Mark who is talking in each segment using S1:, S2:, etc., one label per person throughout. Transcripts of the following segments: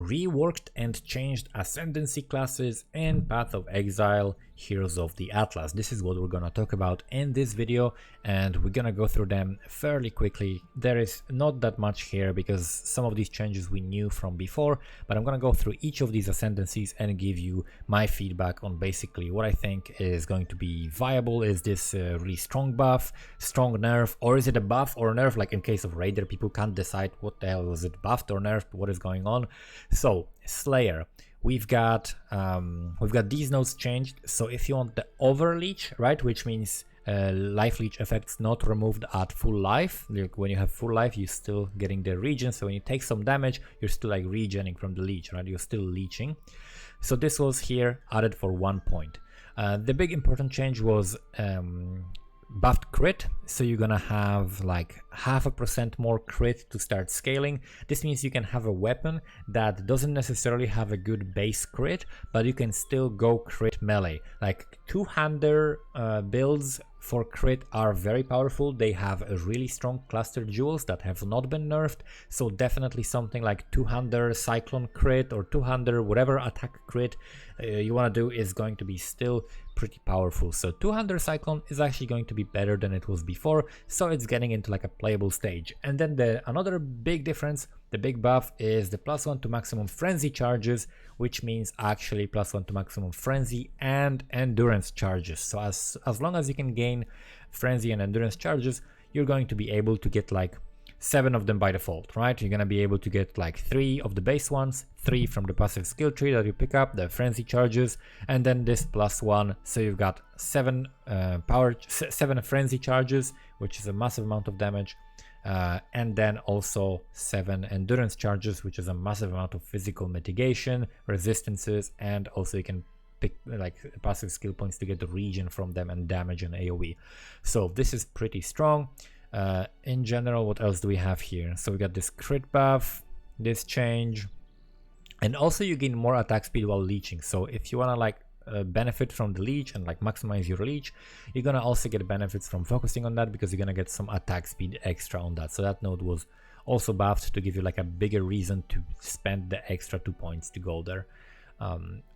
S1: Reworked and changed Ascendancy classes and Path of Exile, Heroes of the Atlas. This is what we're gonna talk about in this video, and we're gonna go through them fairly quickly. There is not that much here because some of these changes we knew from before, but I'm gonna go through each of these Ascendancies and give you my feedback on basically what I think is going to be viable. Is this a really strong buff, strong nerf, or is it a buff or a nerf? Like in case of Raider, people can't decide what the hell was it, buffed or nerfed, what is going on. So Slayer, we've got these nodes changed. So if you want the overleech, right, which means life leech effects not removed at full life, like when you have full life you're still getting the regen, so when you take some damage you're still like regening from the leech, right, you're still leeching. So this was here added for 1 point. The big important change was buffed crit, so you're gonna have like 0.5% more crit to start scaling. This means you can have a weapon that doesn't necessarily have a good base crit, but you can still go crit melee. Like two-hander builds for crit are very powerful. They have a really strong cluster jewels that have not been nerfed, so definitely something like two-hander cyclone crit or two-hander whatever attack crit you want to do is going to be still pretty powerful. So two-hander cyclone is actually going to be better than it was before, so it's getting into like a playable stage. And then another big difference, the big buff, is the +1 to maximum frenzy charges, which means actually +1 to maximum frenzy and endurance charges. So as long as you can gain frenzy and endurance charges, you're going to be able to get like 7 of them by default, right? You're gonna be able to get like 3 of the base ones, 3 from the passive skill tree that you pick up, the frenzy charges, and then this +1. So you've got 7 7 frenzy charges, which is a massive amount of damage, and then also 7 endurance charges, which is a massive amount of physical mitigation, resistances, and also you can pick like passive skill points to get the regen from them and damage and AoE. So this is pretty strong. In general, what else do we have here? So we got this crit buff, this change, and also you gain more attack speed while leeching. So if you want to like benefit from the leech and like maximize your leech, you're gonna also get benefits from focusing on that, because you're gonna get some attack speed extra on that. So that node was also buffed to give you like a bigger reason to spend the extra 2 points to go there.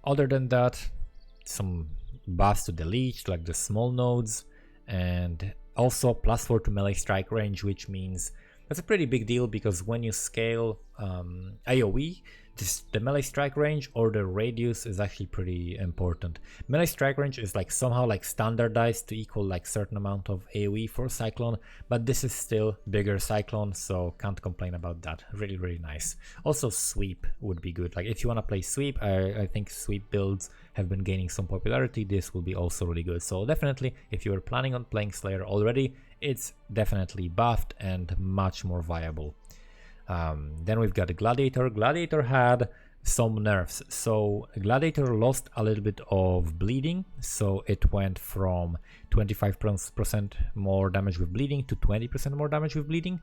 S1: Other than that, some buffs to the leech, like the small nodes, and also +4 to melee strike range, which means that's a pretty big deal, because when you scale AoE, the melee strike range or the radius is actually pretty important. Melee strike range is like somehow like standardized to equal like certain amount of AoE for Cyclone, but this is still bigger Cyclone, so can't complain about that. Really, really nice. Also sweep would be good. Like if you want to play sweep, I think sweep builds have been gaining some popularity. This will be also really good. So definitely, if you were planning on playing Slayer already, it's definitely buffed and much more viable. Then we've got the Gladiator. Gladiator had some nerfs. So Gladiator lost a little bit of bleeding, so it went from 25% more damage with bleeding to 20% more damage with bleeding,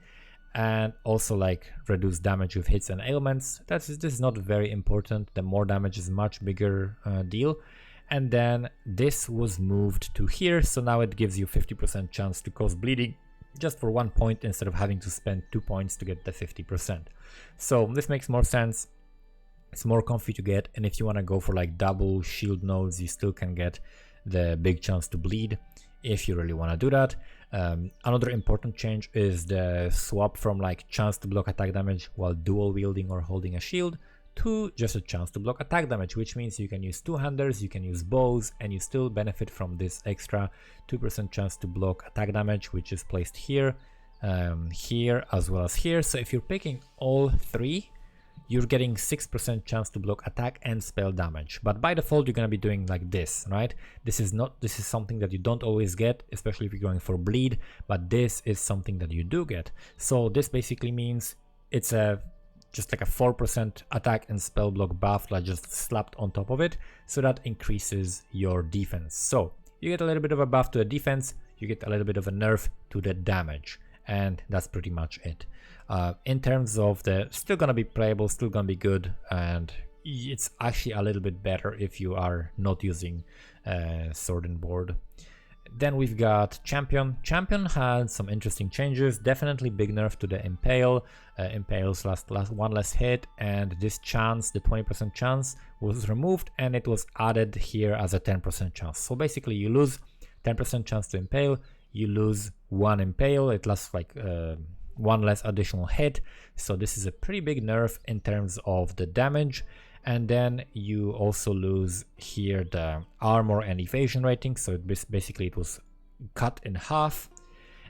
S1: and also like reduced damage with hits and ailments. This is not very important. The more damage is much bigger deal. And then this was moved to here, so now it gives you 50% chance to cause bleeding just for 1 point instead of having to spend 2 points to get the 50%. So this makes more sense. It's more comfy to get, and if you want to go for like double shield nodes, you still can get the big chance to bleed if you really want to do that. Another important change is the swap from like chance to block attack damage while dual wielding or holding a shield to just a chance to block attack damage, which means you can use two-handers, you can use bows, and you still benefit from this extra 2% chance to block attack damage, which is placed here, here, as well as here. So if you're picking all 3, you're getting 6% chance to block attack and spell damage. But by default, you're gonna be doing like this, right? This is something that you don't always get, especially if you're going for bleed, but this is something that you do get. So this basically means it's just like a 4% attack and spell block buff that just slapped on top of it, so that increases your defense. So you get a little bit of a buff to the defense, you get a little bit of a nerf to the damage, and that's pretty much it. In terms of still gonna be playable, still gonna be good, and it's actually a little bit better if you are not using sword and board. Then we've got Champion. Champion had some interesting changes, definitely big nerf to the Impale. Impale's last one less hit, and this chance, the 20% chance, was removed and it was added here as a 10% chance. So basically you lose 10% chance to Impale, you lose one Impale, it lasts like one less additional hit. So this is a pretty big nerf in terms of the damage. And then you also lose here the armor and evasion rating, so basically it was cut in half.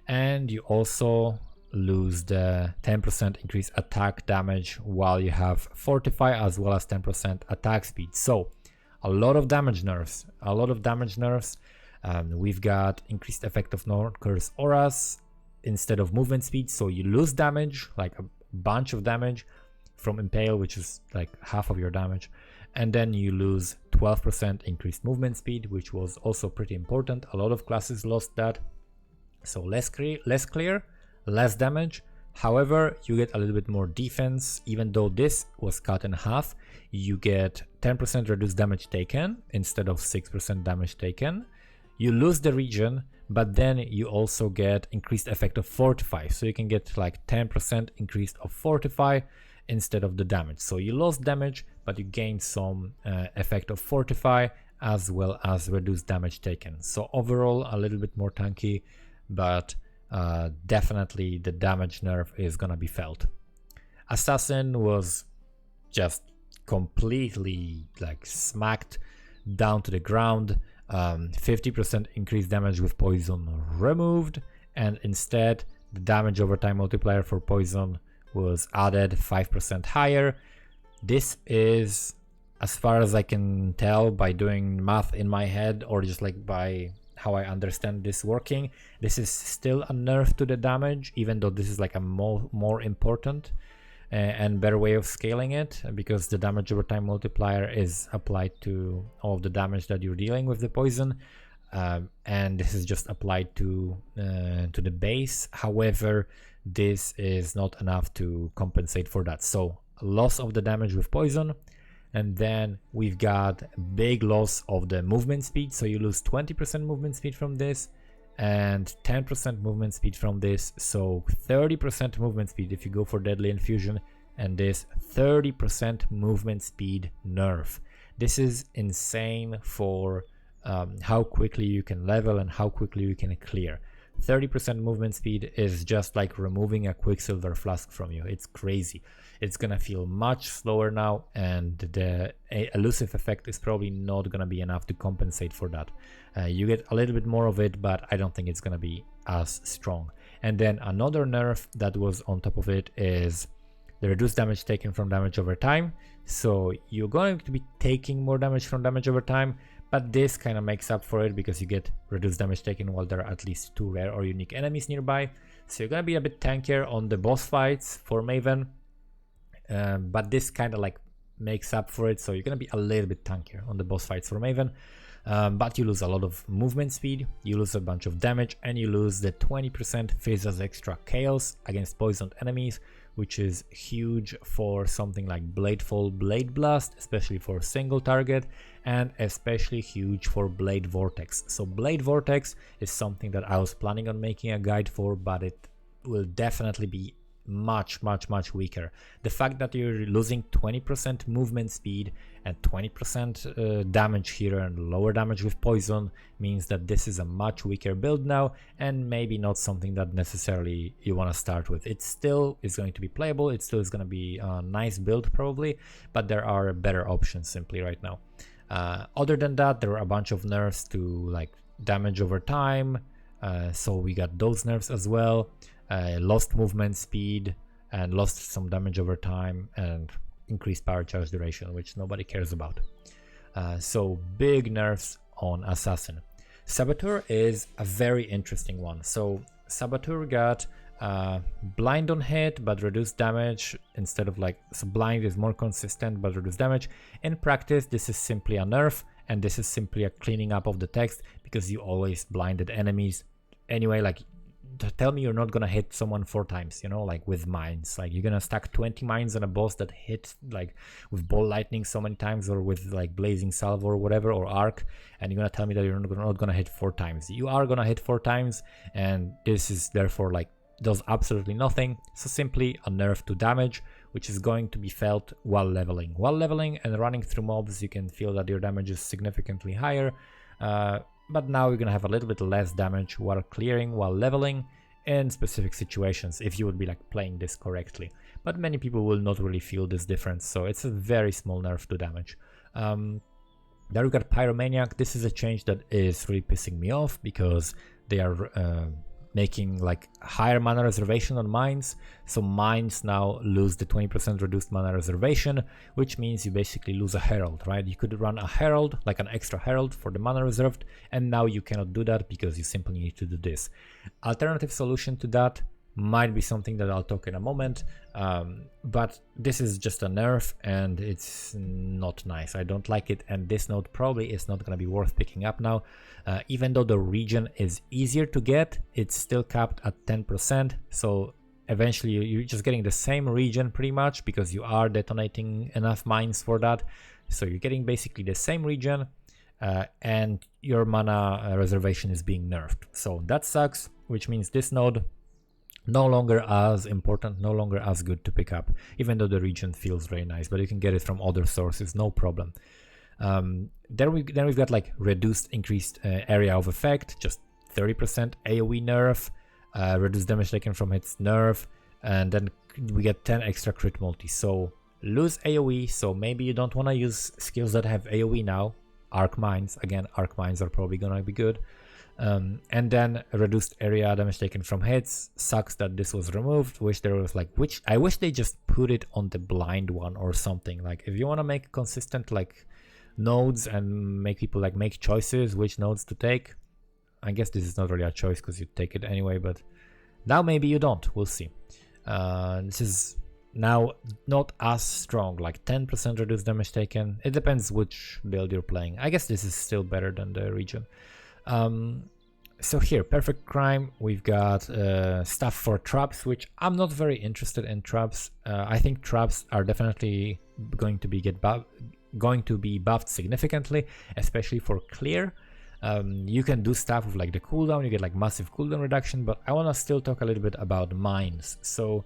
S1: And you also lose the 10% increased attack damage while you have Fortify, as well as 10% attack speed. So a lot of damage nerfs, we've got increased effect of non-curse auras instead of movement speed, so you lose damage, like a bunch of damage from Impale, which is like half of your damage. And then you lose 12% increased movement speed, which was also pretty important. A lot of classes lost that. So less clear, less damage. However, you get a little bit more defense. Even though this was cut in half, you get 10% reduced damage taken instead of 6% damage taken. You lose the region, but then you also get increased effect of Fortify. So you can get like 10% increased of Fortify instead of the damage. So you lost damage, but you gained some effect of Fortify as well as reduced damage taken. So overall a little bit more tanky, but definitely the damage nerf is gonna be felt. Assassin was just completely like smacked down to the ground. 50% increased damage with poison removed, and instead the damage over time multiplier for poison was added 5% higher. This is, as far as I can tell by doing math in my head, or just like by how I understand this working, this is still a nerf to the damage, even though this is like a more important and better way of scaling it, because the damage over time multiplier is applied to all of the damage that you're dealing with the poison, and this is just applied to the base. However, this is not enough to compensate for that. So loss of the damage with poison, and then we've got big loss of the movement speed. So you lose 20% movement speed from this and 10% movement speed from this. So 30% movement speed if you go for Deadly Infusion, and this 30% movement speed nerf. This is insane for how quickly you can level and how quickly you can clear. 30% movement speed is just like removing a Quicksilver flask from you. It's crazy. It's gonna feel much slower now, and the elusive effect is probably not gonna be enough to compensate for that. You get a little bit more of it, but I don't think it's gonna be as strong. And then another nerf that was on top of it is the reduced damage taken from damage over time. So you're going to be taking more damage from damage over time, but this kind of makes up for it because you get reduced damage taken while there are at least 2 rare or unique enemies nearby. So you're gonna be a bit tankier on the boss fights for Maven, but this kind of like makes up for it. So you're gonna be a little bit tankier on the boss fights for Maven, but you lose a lot of movement speed, you lose a bunch of damage, and you lose the 20% phase as extra chaos against poisoned enemies, which is huge for something like Bladefall, Blade Blast, especially for single target, and especially huge for Blade Vortex. So Blade Vortex is something that I was planning on making a guide for, but it will definitely be much weaker. The fact that you're losing 20% movement speed and 20% damage here and lower damage with poison means that this is a much weaker build now, and maybe not something that necessarily you want to start with. It still is going to be playable, it still is going to be a nice build probably, but there are better options simply right now. Other than that, there are a bunch of nerfs to like damage over time, so we got those nerfs as well. Lost movement speed and lost some damage over time, and increased power charge duration, which nobody cares about. So big nerfs on Assassin. Saboteur is a very interesting one. So Saboteur got blind on hit but reduced damage instead of like, so blind is more consistent but reduced damage. In practice, this is simply a nerf, and this is simply a cleaning up of the text because you always blinded enemies anyway. Like, tell me you're not gonna hit someone 4 times, you know, like with mines. Like you're gonna stack 20 mines on a boss that hit like with ball lightning so many times, or with like blazing salvo or whatever, or arc, and you're gonna tell me that you're not gonna hit 4 times. You are gonna hit 4 times, and this is therefore like does absolutely nothing. So simply a nerf to damage, which is going to be felt while leveling. While leveling and running through mobs, you can feel that your damage is significantly higher, but now you're gonna have a little bit less damage while clearing, while leveling in specific situations, if you would be like playing this correctly. But many people will not really feel this difference, so it's a very small nerf to damage. There we got Pyromaniac. This is a change that is really pissing me off, because they are making like higher mana reservation on mines. So mines now lose the 20% reduced mana reservation, which means you basically lose a herald, right? You could run a herald, like an extra herald for the mana reserved, and now you cannot do that because you simply need to do this. Alternative solution to that might be something that I'll talk in a moment, but this is just a nerf and it's not nice. I don't like it, and this node probably is not going to be worth picking up now. Even though the region is easier to get, it's still capped at 10%, so eventually you're just getting the same region pretty much, because you are detonating enough mines for that. So you're getting basically the same region, and your mana reservation is being nerfed. So that sucks, which means this node no longer as important, no longer as good to pick up, even though the region feels very nice, but you can get it from other sources, no problem. Then we've got like reduced increased area of effect, just 30% AoE nerf, reduced damage taken from hits nerf, and then we get 10 extra crit multi. So lose AoE, so maybe you don't want to use skills that have AoE now. Arc mines, again, arc mines are probably gonna be good. And then reduced area damage taken from hits. Sucks that this was removed. I wish they just put it on the blind one or something. Like if you want to make consistent like nodes and make people like make choices which nodes to take, I guess this is not really a choice because you take it anyway, but now maybe you don't. We'll see. This is now not as strong, like 10% reduced damage taken. It depends which build you're playing. I guess this is still better than the region. So here, Perfect Crime, we've got stuff for traps, which I'm not very interested in traps. I think traps are definitely going to be buffed significantly, especially for clear. You can do stuff with like the cooldown, you get like massive cooldown reduction, but I want to still talk a little bit about mines. So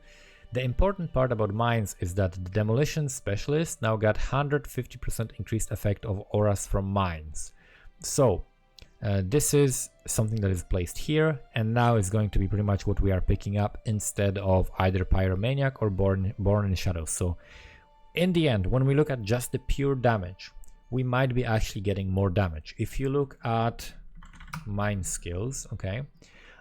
S1: the important part about mines is that the Demolition Specialist now got 150% increased effect of auras from mines. So this is something that is placed here, and now is going to be pretty much what we are picking up instead of either Pyromaniac or Born in Shadows. So in the end, when we look at just the pure damage, we might be actually getting more damage. If you look at mine skills, okay,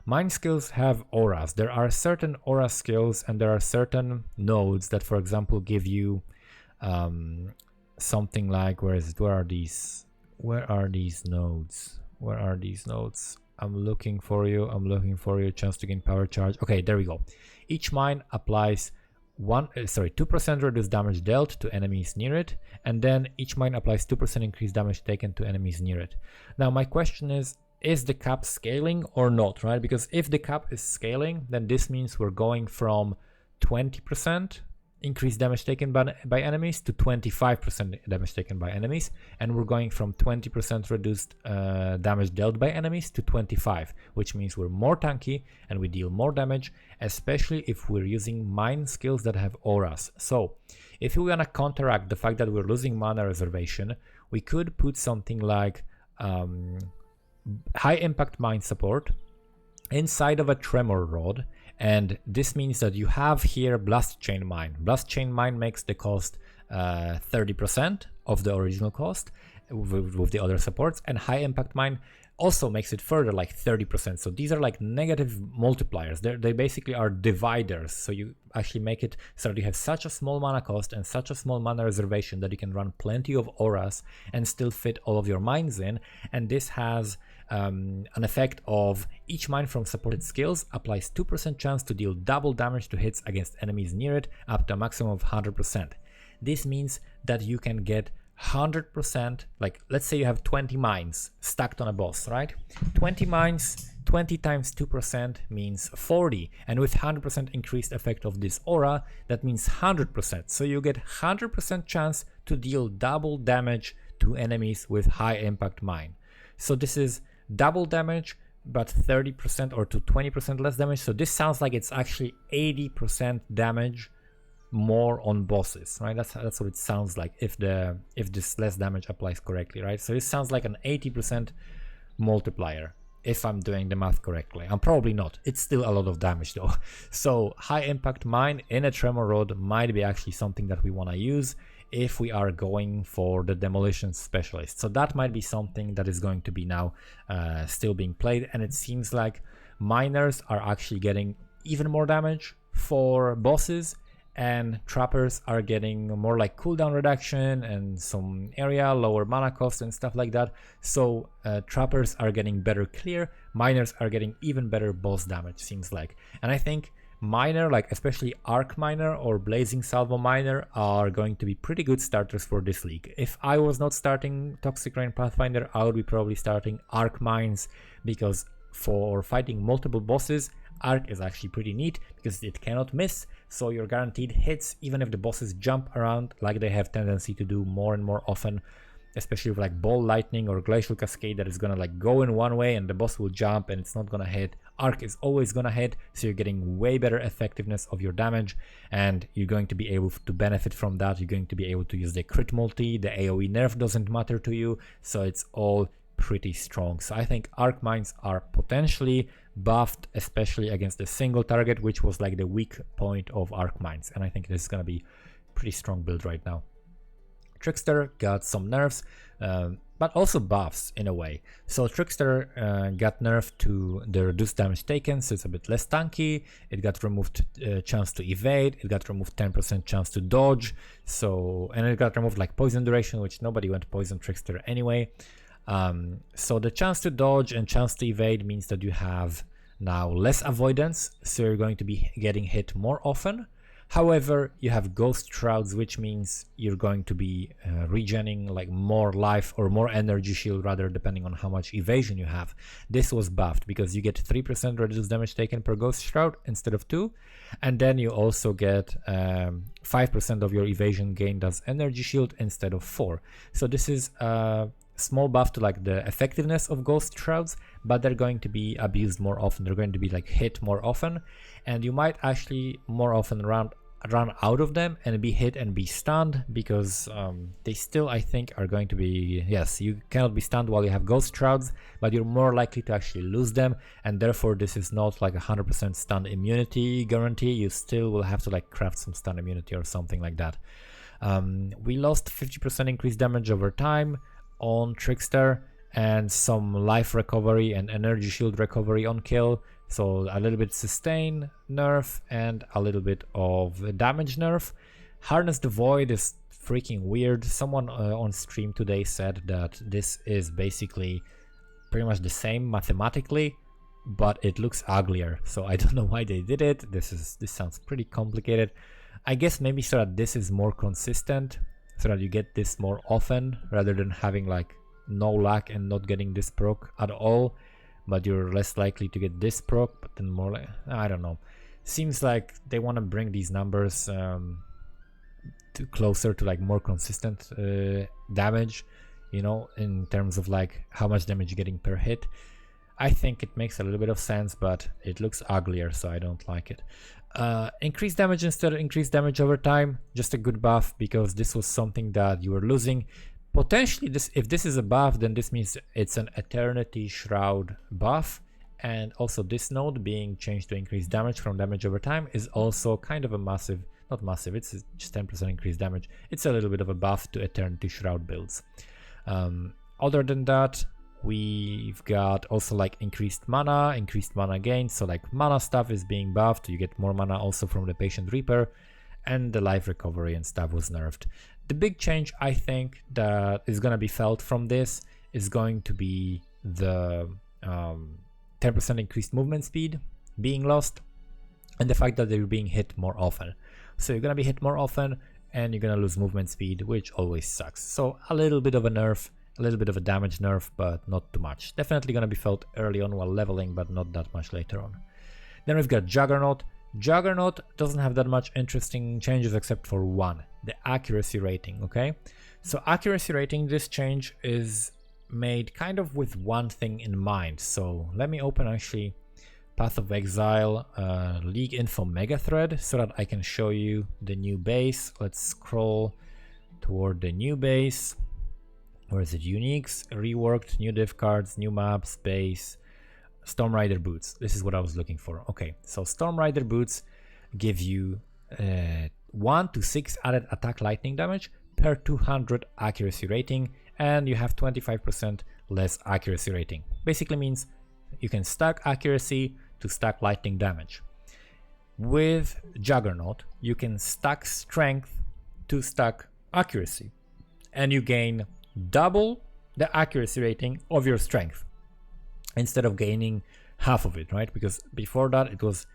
S1: mine skills have auras. There are certain aura skills and there are certain nodes that, for example, give you something like, where are these nodes? Where are these nodes? I'm looking for you. Chance to gain power charge. Okay, there we go. Each mine applies 2% reduced damage dealt to enemies near it, and then each mine applies 2% increased damage taken to enemies near it. Now my question is the cap scaling or not, right? Because if the cap is scaling, then this means we're going from 20% increased damage taken by enemies to 25% damage taken by enemies, and we're going from 20% reduced damage dealt by enemies to 25%, which means we're more tanky and we deal more damage, especially if we're using mine skills that have auras. So if we want to counteract the fact that we're losing mana reservation, we could put something like high impact mine support inside of a tremor rod, and this means that you have here Blast Chain Mine. Blast Chain Mine makes the cost 30% of the original cost with the other supports, and High Impact Mine also makes it further, like 30%. So these are like negative multipliers. They basically are dividers. So you actually make it so that you have such a small mana cost and such a small mana reservation that you can run plenty of auras and still fit all of your mines in. And this has an effect of each mine from supported skills applies 2% chance to deal double damage to hits against enemies near it, up to a maximum of 100%. This means that you can get 100%, like let's say you have 20 mines stacked on a boss, right? 20 mines, 20 times 2% means 40, and with 100% increased effect of this aura, that means 100%. So you get 100% chance to deal double damage to enemies with high impact mine. So this is double damage, but 30% or to 20% less damage. So this sounds like it's actually 80% damage more on bosses, right? That's what it sounds like if this less damage applies correctly, right? So it sounds like an 80% multiplier if I'm doing the math correctly. I'm probably not. It's still a lot of damage though. So high impact mine in a tremor rod might be actually something that we want to use if we are going for the demolition specialist. So that might be something that is going to be now still being played, and it seems like miners are actually getting even more damage for bosses, and trappers are getting more like cooldown reduction and some area, lower mana cost and stuff like that. So trappers are getting better clear, miners are getting even better boss damage, seems like. And I think miner, like especially arc miner or blazing salvo miner, are going to be pretty good starters for this league. If I was not starting Toxic Rain Pathfinder, I would be probably starting arc mines, because for fighting multiple bosses, arc is actually pretty neat because it cannot miss, so you're guaranteed hits even if the bosses jump around like they have tendency to do more and more often, especially with like ball lightning or glacial cascade that is gonna like go in one way and the boss will jump and it's not gonna hit. Arc is always gonna hit, so you're getting way better effectiveness of your damage, and you're going to be able to benefit from that. You're going to be able to use the crit multi, the AoE nerf doesn't matter to you, so it's all pretty strong. So I think arc mines are potentially buffed, especially against a single target, which was like the weak point of arc mines, and I think this is gonna be pretty strong build right now. Trickster got some nerfs, but also buffs in a way. So Trickster got nerfed to the reduced damage taken, so it's a bit less tanky. It got removed chance to evade, it got removed 10% chance to dodge, so, and it got removed like poison duration, which nobody went poison Trickster anyway. So the chance to dodge and chance to evade means that you have now less avoidance, so you're going to be getting hit more often. However, you have ghost shrouds, which means you're going to be regenerating like more life or more energy shield, rather, depending on how much evasion you have. This was buffed because you get 3% reduced damage taken per ghost shroud instead of 2, and then you also get 5% of your evasion gained as energy shield instead of 4. So this is a small buff to like the effectiveness of ghost shrouds, but they're going to be abused more often. They're going to be like hit more often, and you might actually more often run out of them and be hit and be stunned, because they still, I think, are going to be, yes, you cannot be stunned while you have ghost shrouds, but you're more likely to actually lose them, and therefore this is not like 100% stun immunity guarantee. You still will have to like craft some stun immunity or something like that. We lost 50% increased damage over time on Trickster, and some life recovery and energy shield recovery on kill, so a little bit sustain nerf and a little bit of damage nerf. Harness the Void is freaking weird. Someone on stream today said that this is basically pretty much the same mathematically, but it looks uglier, so I don't know why they did it. This sounds pretty complicated. I guess maybe so that this is more consistent, so that you get this more often rather than having like no luck and not getting this proc at all, but you're less likely to get this proc, but then more like, I don't know. Seems like they want to bring these numbers to closer to like more consistent damage, you know, in terms of like how much damage you're getting per hit. I think it makes a little bit of sense, but it looks uglier, so I don't like it. Increased damage instead of increased damage over time, just a good buff, because this was something that you were losing. Potentially, if this is a buff, then this means it's an Eternity Shroud buff, and also this node being changed to increased damage from damage over time is also kind of a massive, not massive, it's just 10% increased damage. It's a little bit of a buff to Eternity Shroud builds. Other than that, we've got also like increased mana gain, so like mana stuff is being buffed. You get more mana also from the Patient Reaper, and the life recovery and stuff was nerfed. The big change I think that is going to be felt from this is going to be the 10% increased movement speed being lost, and the fact that they're being hit more often. So you're going to be hit more often, and you're gonna lose movement speed, which always sucks. So a little bit of a nerf, a little bit of a damage nerf, but not too much. Definitely gonna be felt early on while leveling, but not that much later on. Then we've got Juggernaut. Juggernaut doesn't have that much interesting changes except for one, the accuracy rating, okay? So accuracy rating, this change is made kind of with one thing in mind. So let me open actually Path of Exile League Info Mega Thread so that I can show you the new base. Let's scroll toward the new base. Where is it? Uniques, reworked, new div cards, new maps, base, Storm Rider boots. This is what I was looking for. Okay, so Storm Rider boots give you 1 to 6 added attack lightning damage per 200 accuracy rating, and you have 25% less accuracy rating. Basically means you can stack accuracy to stack lightning damage. With Juggernaut, you can stack strength to stack accuracy, and you gain double the accuracy rating of your strength instead of gaining half of it, right? Because before that it was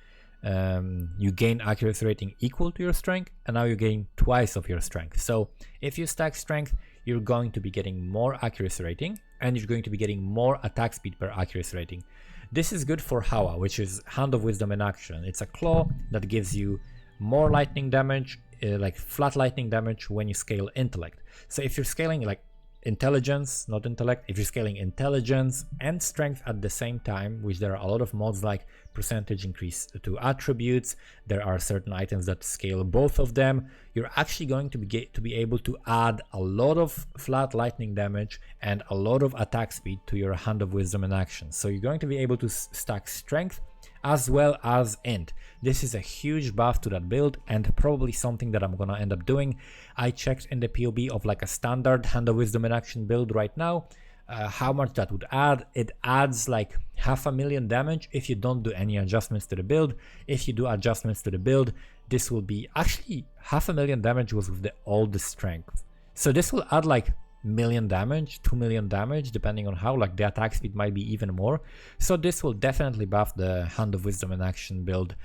S1: you gain accuracy rating equal to your strength, and now you gain twice of your strength. So if you stack strength, you're going to be getting more accuracy rating, and you're going to be getting more attack speed per accuracy rating. This is good for Hawa, which is Hand of Wisdom in action. It's a claw that gives you more lightning damage, like flat lightning damage when you scale intellect. So if you're scaling like intelligence, not intellect, if you're scaling intelligence and strength at the same time, which there are a lot of mods like percentage increase to attributes, there are certain items that scale both of them, you're actually going to be able to add a lot of flat lightning damage and a lot of attack speed to your Hand of Wisdom in action. So you're going to be able to stack strength as well as int. This is a huge buff to that build, and probably something that I'm gonna end up doing. I checked in the POB of like a standard Hand of Wisdom in action build right now, how much that would add. It adds like 500,000 damage if you don't do any adjustments to the build. If you do adjustments to the build, this will be actually 500,000 damage was with the old strength. So this will add like million damage, 2 million damage, depending on how, like the attack speed might be even more. So this will definitely buff the Hand of Wisdom in action build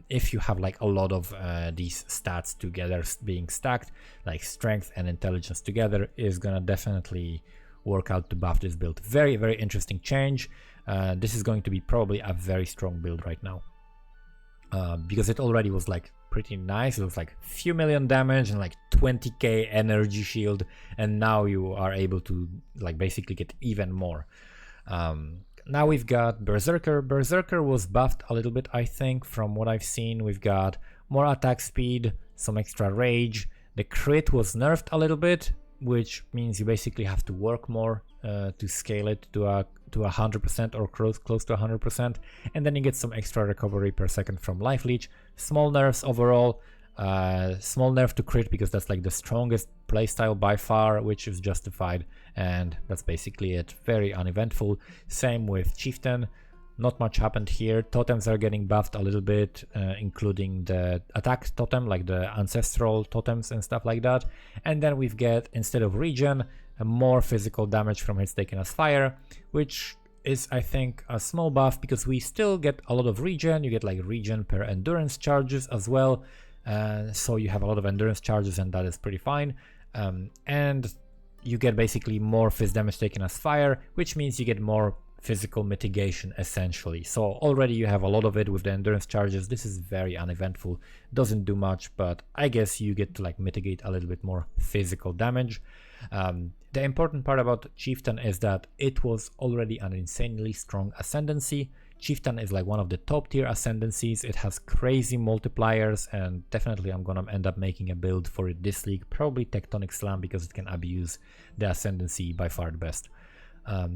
S1: if you have like a lot of these stats together being stacked, like strength and intelligence together is gonna definitely work out to buff this build. Very, very interesting change. This is going to be probably a very strong build right now, because it already was like pretty nice. It was like few million damage and like 20k energy shield, and now you are able to like basically get even more. Now we've got Berserker. Berserker was buffed a little bit, I think, from what I've seen. We've got more attack speed, some extra rage. The crit was nerfed a little bit, which means you basically have to work more to scale it to 100% or close to 100%, and then you get some extra recovery per second from life leech. Small nerfs overall, small nerf to crit because that's like the strongest playstyle by far, which is justified, and that's basically it. Very uneventful. Same with Chieftain. Not much happened here. Totems are getting buffed a little bit, including the attack totem, like the ancestral totems and stuff like that. And then we've got, instead of regen, a more physical damage from hits taken as fire, which is, I think, a small buff because we still get a lot of regen. You get like regen per endurance charges as well. So you have a lot of endurance charges, and that is pretty fine. And you get basically more phys damage taken as fire, which means you get more physical mitigation essentially. So already you have a lot of it with the endurance charges. This is very uneventful, doesn't do much, but I guess you get to like mitigate a little bit more physical damage. The important part about Chieftain is that it was already an insanely strong Ascendancy. Chieftain is like one of the top tier Ascendancies. It has crazy multipliers, and definitely I'm gonna end up making a build for it this league, probably Tectonic Slam, because it can abuse the Ascendancy by far the best.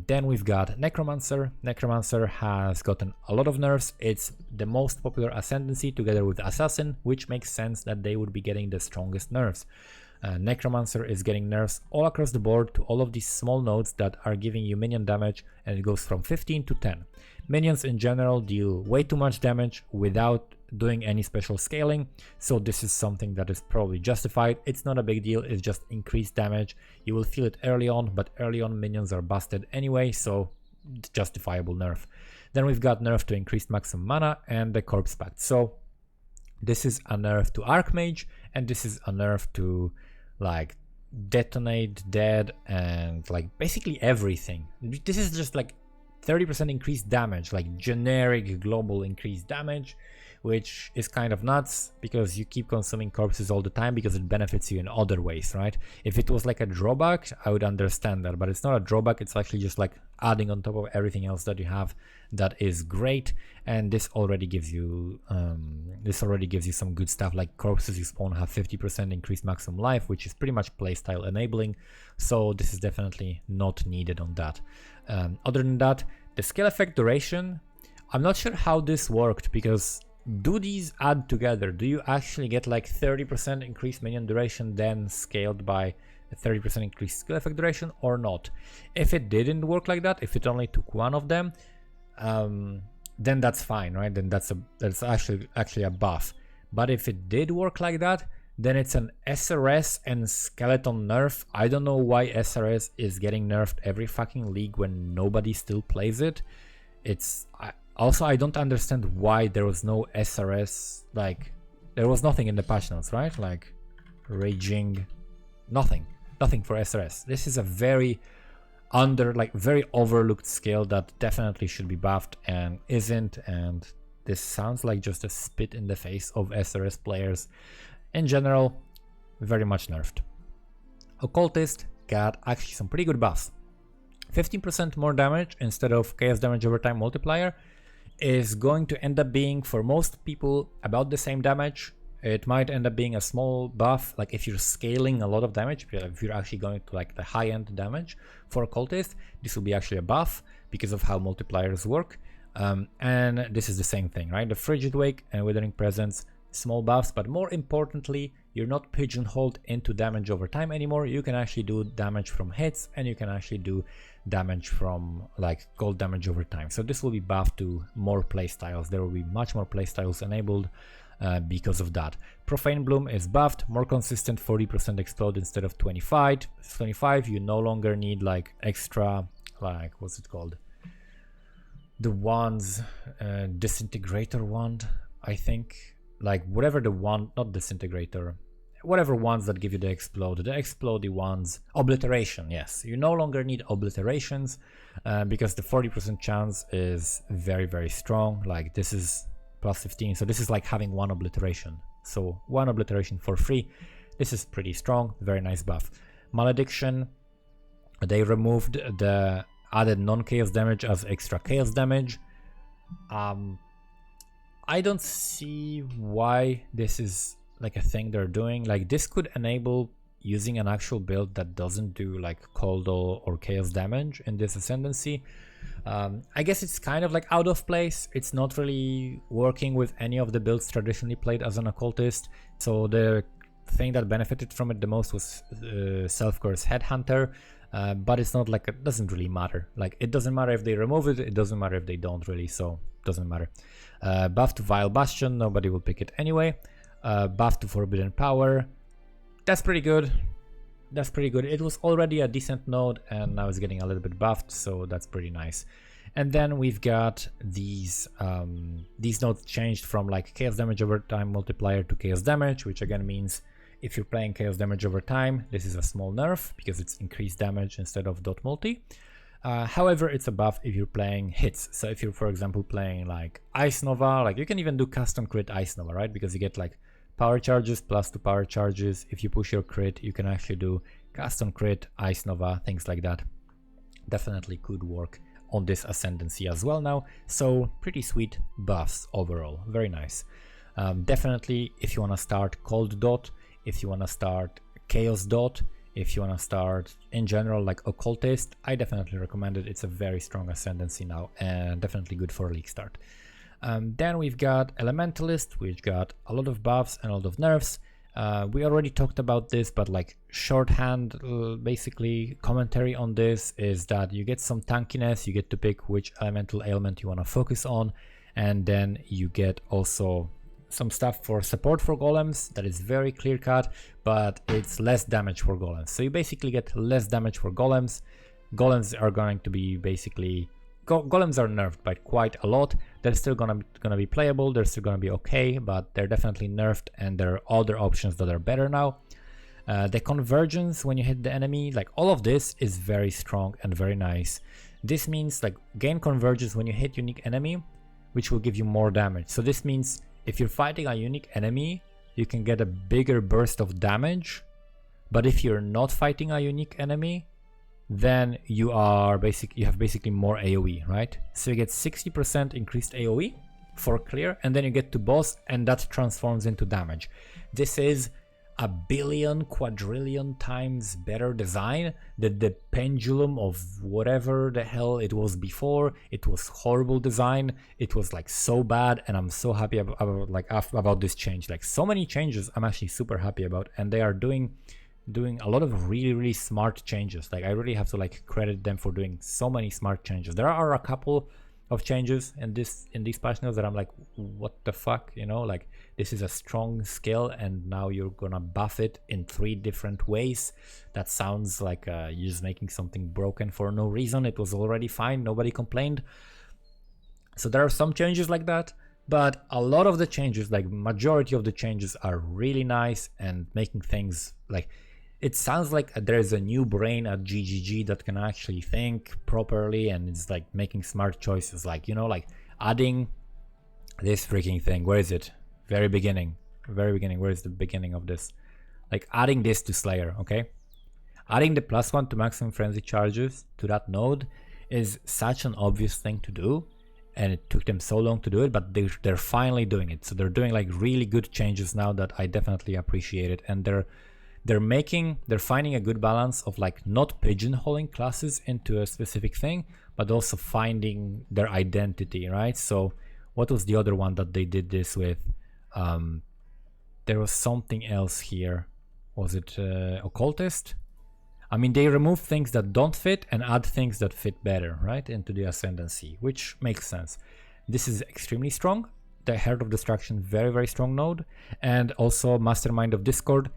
S1: Then we've got Necromancer. Necromancer has gotten a lot of nerfs. It's the most popular Ascendancy together with Assassin, which makes sense that they would be getting the strongest nerfs. Necromancer is getting nerfs all across the board to all of these small nodes that are giving you minion damage, and it goes from 15 to 10. Minions in general deal way too much damage without doing any special scaling, so this is something that is probably justified. It's not a big deal, it's just increased damage. You will feel it early on, but early on minions are busted anyway, so it's justifiable nerf. Then we've got nerf to increased maximum mana and the Corpse Pact. So This is a nerf to Archmage, and this is a nerf to like Detonate, Dead, and like basically everything. This is just like 30% increased damage, like generic global increased damage, which is kind of nuts because you keep consuming corpses all the time because it benefits you in other ways, right? If it was like a drawback, I would understand that, but it's not a drawback. It's actually just like adding on top of everything else that you have. That is great, and this already gives you some good stuff. Like corpses you spawn have 50% increased maximum life, which is pretty much playstyle enabling, so this is definitely not needed on that. Other than that, the skill effect duration, I'm not sure how this worked, because do these add together? Do you actually get like 30% increased minion duration then scaled by a 30% increased skill effect duration or not? If it didn't work like that, if it only took one of them, then that's fine, right? Then that's actually a buff. But if it did work like that, then it's an SRS and skeleton nerf. I don't know why SRS is getting nerfed every fucking league when nobody still plays it. Also, I don't understand why there was no SRS, like, there was nothing in the patch notes, right? Like, raging, nothing for SRS. This is a very very overlooked skill that definitely should be buffed and isn't, and this sounds like just a spit in the face of SRS players. In general, very much nerfed. Occultist got actually some pretty good buffs. 15% more damage instead of chaos damage over time multiplier is going to end up being, for most people, about the same damage. It might end up being a small buff, like if you're scaling a lot of damage, if you're actually going to like the high-end damage for Occultist, this will be actually a buff because of how multipliers work. And this is the same thing, right? The Frigid Wake and Withering Presence, small buffs, but more importantly, you're not pigeonholed into damage over time anymore. You can actually do damage from hits, and you can actually do damage from like cold damage over time. So this will be buffed to more playstyles. There will be much more playstyles enabled because of that. Profane Bloom is buffed, more consistent, 40% explode instead of 25. 25, you no longer need like extra, like, what's it called? The wands, Disintegrator wand, I think. Like whatever the wand, not Disintegrator, whatever wands that give you the explodey wands. Obliteration, yes. You no longer need obliterations because the 40% chance is very, very strong. Like this is plus 15, so this is like having one obliteration. So one obliteration for free. This is pretty strong, very nice buff. Malediction, they removed the added non-chaos damage as extra chaos damage. I don't see why this is like a thing they're doing. Like this could enable using an actual build that doesn't do like cold or chaos damage in this Ascendancy. I guess it's kind of like out of place. It's not really working with any of the builds traditionally played as an Occultist. So the thing that benefited from it the most was Self-Curse Headhunter. But it's not like, it doesn't really matter. Like it doesn't matter if they remove it, it doesn't matter if they don't really, so it doesn't matter. Buff to Vile Bastion, nobody will pick it anyway. Buff to Forbidden Power, that's pretty good. That's pretty good. It was already a decent node and now it's getting a little bit buffed, so that's pretty nice. And then we've got these nodes changed from like Chaos Damage over time multiplier to Chaos Damage, which again means if you're playing Chaos Damage over time, this is a small nerf because it's increased damage instead of dot multi. However, it's a buff if you're playing hits. So if you're, for example, playing like Ice Nova, like you can even do custom crit Ice Nova, right? Because you get like power charges plus 2 power charges. If you push your crit, you can actually do custom crit, Ice Nova, things like that. Definitely could work on this Ascendancy as well now. So pretty sweet buffs overall, very nice. Definitely if you want to start Cold Dot, if you want to start Chaos Dot, if you want to start in general like Occultist, I definitely recommend it. It's a very strong Ascendancy now and definitely good for a league start. Then we've got Elementalist, which got a lot of buffs and a lot of nerfs. We already talked about this, but like shorthand, basically commentary on this is that you get some tankiness, you get to pick which elemental ailment you want to focus on, and then you get also some stuff for support for golems that is very clear cut, but it's less damage for golems. So you basically get less damage for golems. Golems are going to be basically golems are nerfed by quite a lot. They're still gonna be playable, they're still gonna be okay, but they're definitely nerfed, and there are other options that are better now. The convergence when you hit the enemy, like all of this is very strong and very nice. This means like gain convergence when you hit unique enemy, which will give you more damage. So this means if you're fighting a unique enemy, you can get a bigger burst of damage. But if you're not fighting a unique enemy, then you have basically more AoE, right? So you get 60% increased AoE for clear, and then you get to boss, and that transforms into damage. This is a billion, quadrillion times better design than the pendulum of whatever the hell it was before. It was horrible design. It was like so bad, and I'm so happy about this change. Like so many changes I'm actually super happy about, and they are doing a lot of really smart changes. Like I really have to like credit them for doing so many smart changes. There are a couple of changes in these patch notes that I'm like, what the fuck, you know, like this is a strong skill and now you're gonna buff it in 3 different ways. That sounds like you're just making something broken for no reason. It was already fine, nobody complained. So there are some changes like that, but a lot of the changes, like majority of the changes, are really nice and making things like, it sounds like there's a new brain at GGG that can actually think properly, and it's like making smart choices, like, you know, like adding this freaking thing. Where is it? Very beginning, where is the beginning of this? Like adding this to Slayer, okay? Adding the +1 to maximum frenzy charges to that node is such an obvious thing to do, and it took them so long to do it, but they're finally doing it. So they're doing like really good changes now that I definitely appreciate it, and they're finding a good balance of like not pigeonholing classes into a specific thing, but also finding their identity, right? So what was the other one that they did this with? There was something else here. Was it Occultist? I mean, they remove things that don't fit and add things that fit better, right, into the Ascendancy, which makes sense. This is extremely strong. The Heart of Destruction, very strong node, and also Mastermind of Discord,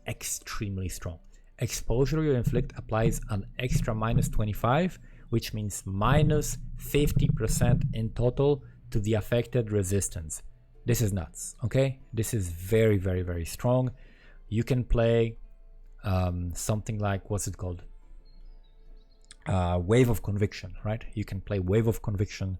S1: extremely strong. Exposure you inflict applies an extra -25, which means -50% in total to the affected resistance. This is nuts, okay? This is very strong. You can play something like, what's it called? Wave of Conviction, right? You can play Wave of Conviction.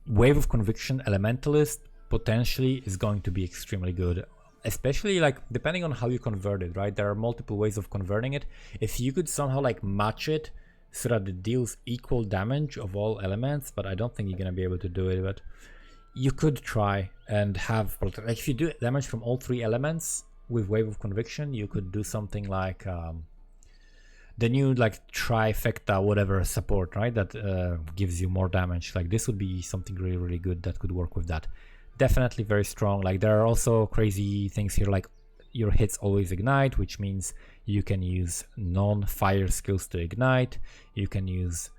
S1: Wave of Conviction Elementalist potentially is going to be extremely good. Especially like depending on how you convert it, right? There are multiple ways of converting it. If you could somehow like match it so that it deals equal damage of all elements, but I don't think you're gonna be able to do it. But you could try and have, like, if you do damage from all 3 elements with Wave of Conviction, you could do something like the new like trifecta whatever support, right? That gives you more damage. Like this would be something really good that could work with that. Definitely very strong. Like there are also crazy things here, like your hits always ignite, which means you can use non-fire skills to ignite. You can use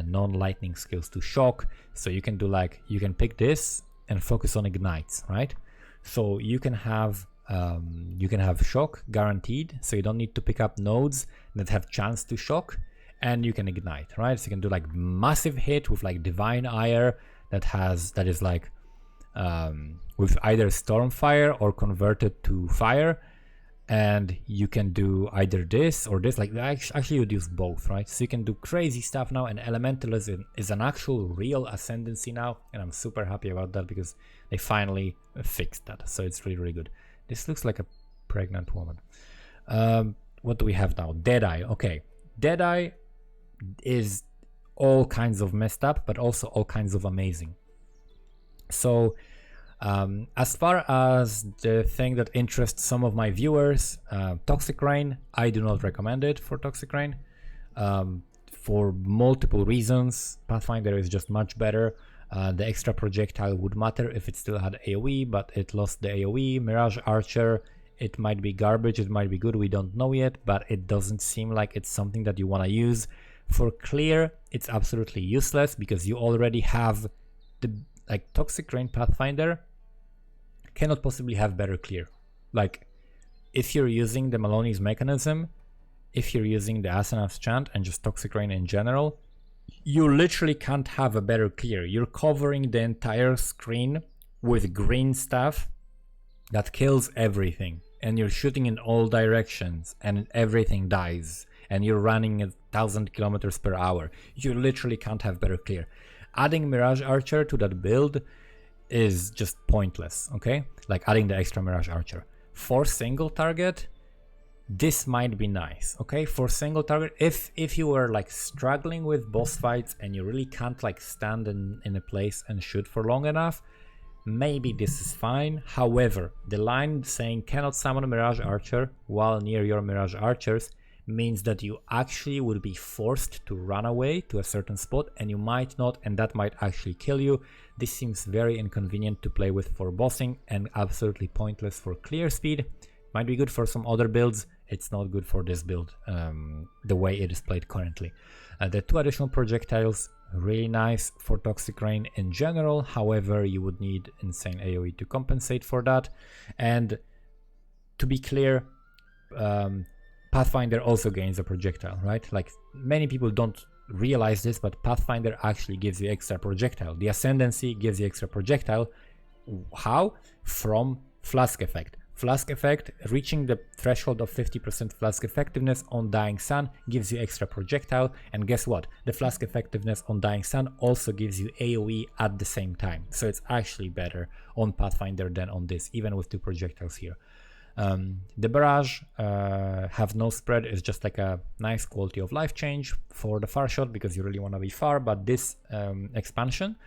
S1: non-lightning skills to shock. So you can do like, you can pick this and focus on ignites, right? So you can have shock guaranteed, so you don't need to pick up nodes that have chance to shock, and you can ignite, right? So you can do like massive hit with like Divine Ire that is like with either Stormfire or converted to fire, and you can do either this or this. Like actually you'd use both, right? So you can do crazy stuff now, and Elementalist is an actual real Ascendancy now, and I'm super happy about that because they finally fixed that. So it's really good. This looks like a pregnant woman. What do we have now? Deadeye. Okay, Deadeye is all kinds of messed up, but also all kinds of amazing. So as far as the thing that interests some of my viewers, Toxic Rain, I do not recommend it for Toxic Rain for multiple reasons. Pathfinder is just much better. The extra projectile would matter if it still had AoE, but it lost the AoE. Mirage Archer, it might be garbage, it might be good, we don't know yet, but it doesn't seem like it's something that you want to use. For clear, it's absolutely useless because you already have the, like, Toxic Rain Pathfinder cannot possibly have better clear. Like, if you're using the Maloney's mechanism, if you're using the Asenath's chant and just Toxic Rain in general, You literally can't have a better clear. You're covering the entire screen with green stuff that kills everything, and you're shooting in all directions and everything dies, and you're running 1,000 kilometers per hour. You literally can't have better clear. Adding Mirage Archer to that build is just pointless, okay? Like adding the extra Mirage Archer. For single target, this might be nice, okay? For single target, if you were like struggling with boss fights and you really can't like stand in a place and shoot for long enough, maybe this is fine. However, the line saying cannot summon a Mirage Archer while near your Mirage Archers means that you actually would be forced to run away to a certain spot, and you might not, and that might actually kill you. This seems very inconvenient to play with for bossing and absolutely pointless for clear speed. Might be good for some other builds. It's not good for this build, the way it is played currently. The 2 additional projectiles, really nice for Toxic Rain in general. However, you would need insane AoE to compensate for that. And to be clear, Pathfinder also gains a projectile, right? Like many people don't realize this, but Pathfinder actually gives you extra projectile. The Ascendancy gives you extra projectile. How? From Flask Effect. Flask Effect, reaching the threshold of 50% Flask Effectiveness on Dying Sun gives you extra projectile, and guess what? The Flask Effectiveness on Dying Sun also gives you AoE at the same time. So it's actually better on Pathfinder than on this, even with 2 projectiles here. The Barrage have no spread, is just like a nice quality of life change for the far shot because you really want to be far, but this expansion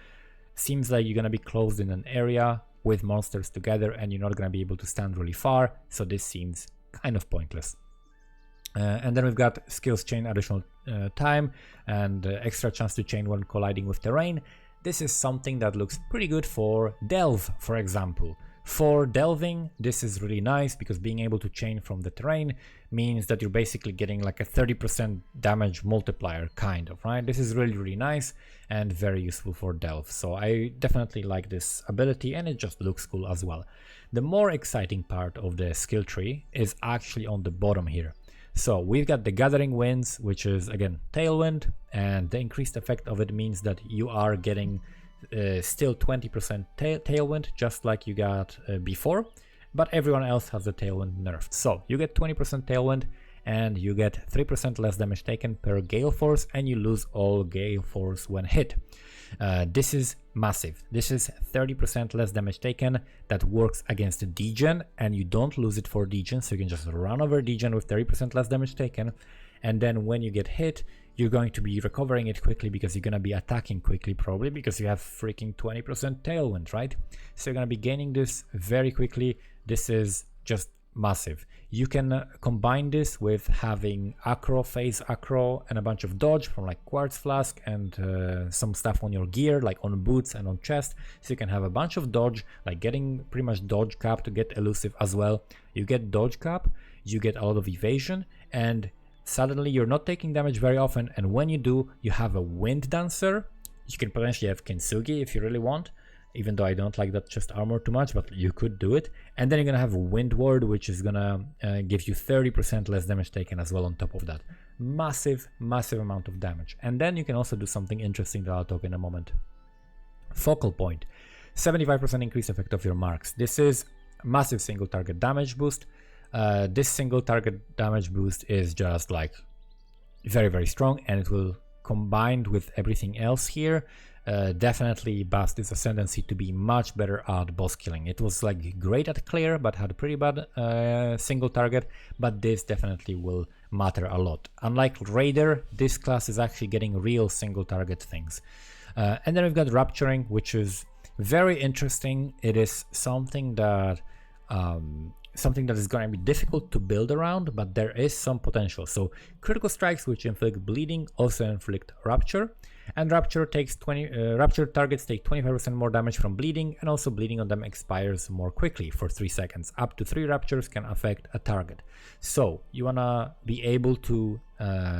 S1: seems like you're going to be closed in an area with monsters together and you're not going to be able to stand really far, so this seems kind of pointless. And then we've got skills chain additional time and extra chance to chain when colliding with terrain. This is something that looks pretty good for Delve, for example. For delving, this is really nice because being able to chain from the terrain means that you're basically getting like a 30% damage multiplier, kind of, right? This is really nice and very useful for delve. So I definitely like this ability and it just looks cool as well. The more exciting part of the skill tree is actually on the bottom here. So we've got the Gathering Winds, which is again Tailwind, and the increased effect of it means that you are getting still 20% tailwind, just like you got before, but everyone else has the tailwind nerfed. So you get 20% tailwind and you get 3% less damage taken per gale force, and you lose all gale force when hit. This is massive. This is 30% less damage taken that works against degen, and you don't lose it for degen, so you can just run over degen with 30% less damage taken, and then when you get hit, you're going to be recovering it quickly because you're going to be attacking quickly, probably because you have freaking 20% tailwind, right? So you're going to be gaining this very quickly. This is just massive. You can combine this with having acro, phase acro, and a bunch of dodge from like Quartz Flask and some stuff on your gear, like on boots and on chest. So you can have a bunch of dodge, like getting pretty much dodge cap to get elusive as well. You get dodge cap, you get a lot of evasion, and suddenly you're not taking damage very often, and when you do, you have a Wind Dancer. You can potentially have Kintsugi if you really want, even though I don't like that chest armor too much, but you could do it. And then you're gonna have Wind Ward, which is gonna give you 30% less damage taken as well on top of that. Massive amount of damage. And then you can also do something interesting that I'll talk in a moment. Focal Point, 75% increase effect of your marks. This is massive single target damage boost. This single target damage boost is just like very strong, and it will combined with everything else here definitely buffs this Ascendancy to be much better at boss killing. It was like great at clear but had a pretty bad single target, but this definitely will matter a lot. Unlike Raider, this class is actually getting real single target things. And then we've got Rupturing, which is very interesting. It is something that is going to be difficult to build around, but there is some potential. So critical strikes which inflict bleeding also inflict rupture, and rupture targets take 25% more damage from bleeding, and also bleeding on them expires more quickly for 3 seconds. Up to 3 ruptures can affect a target. So you want to be able to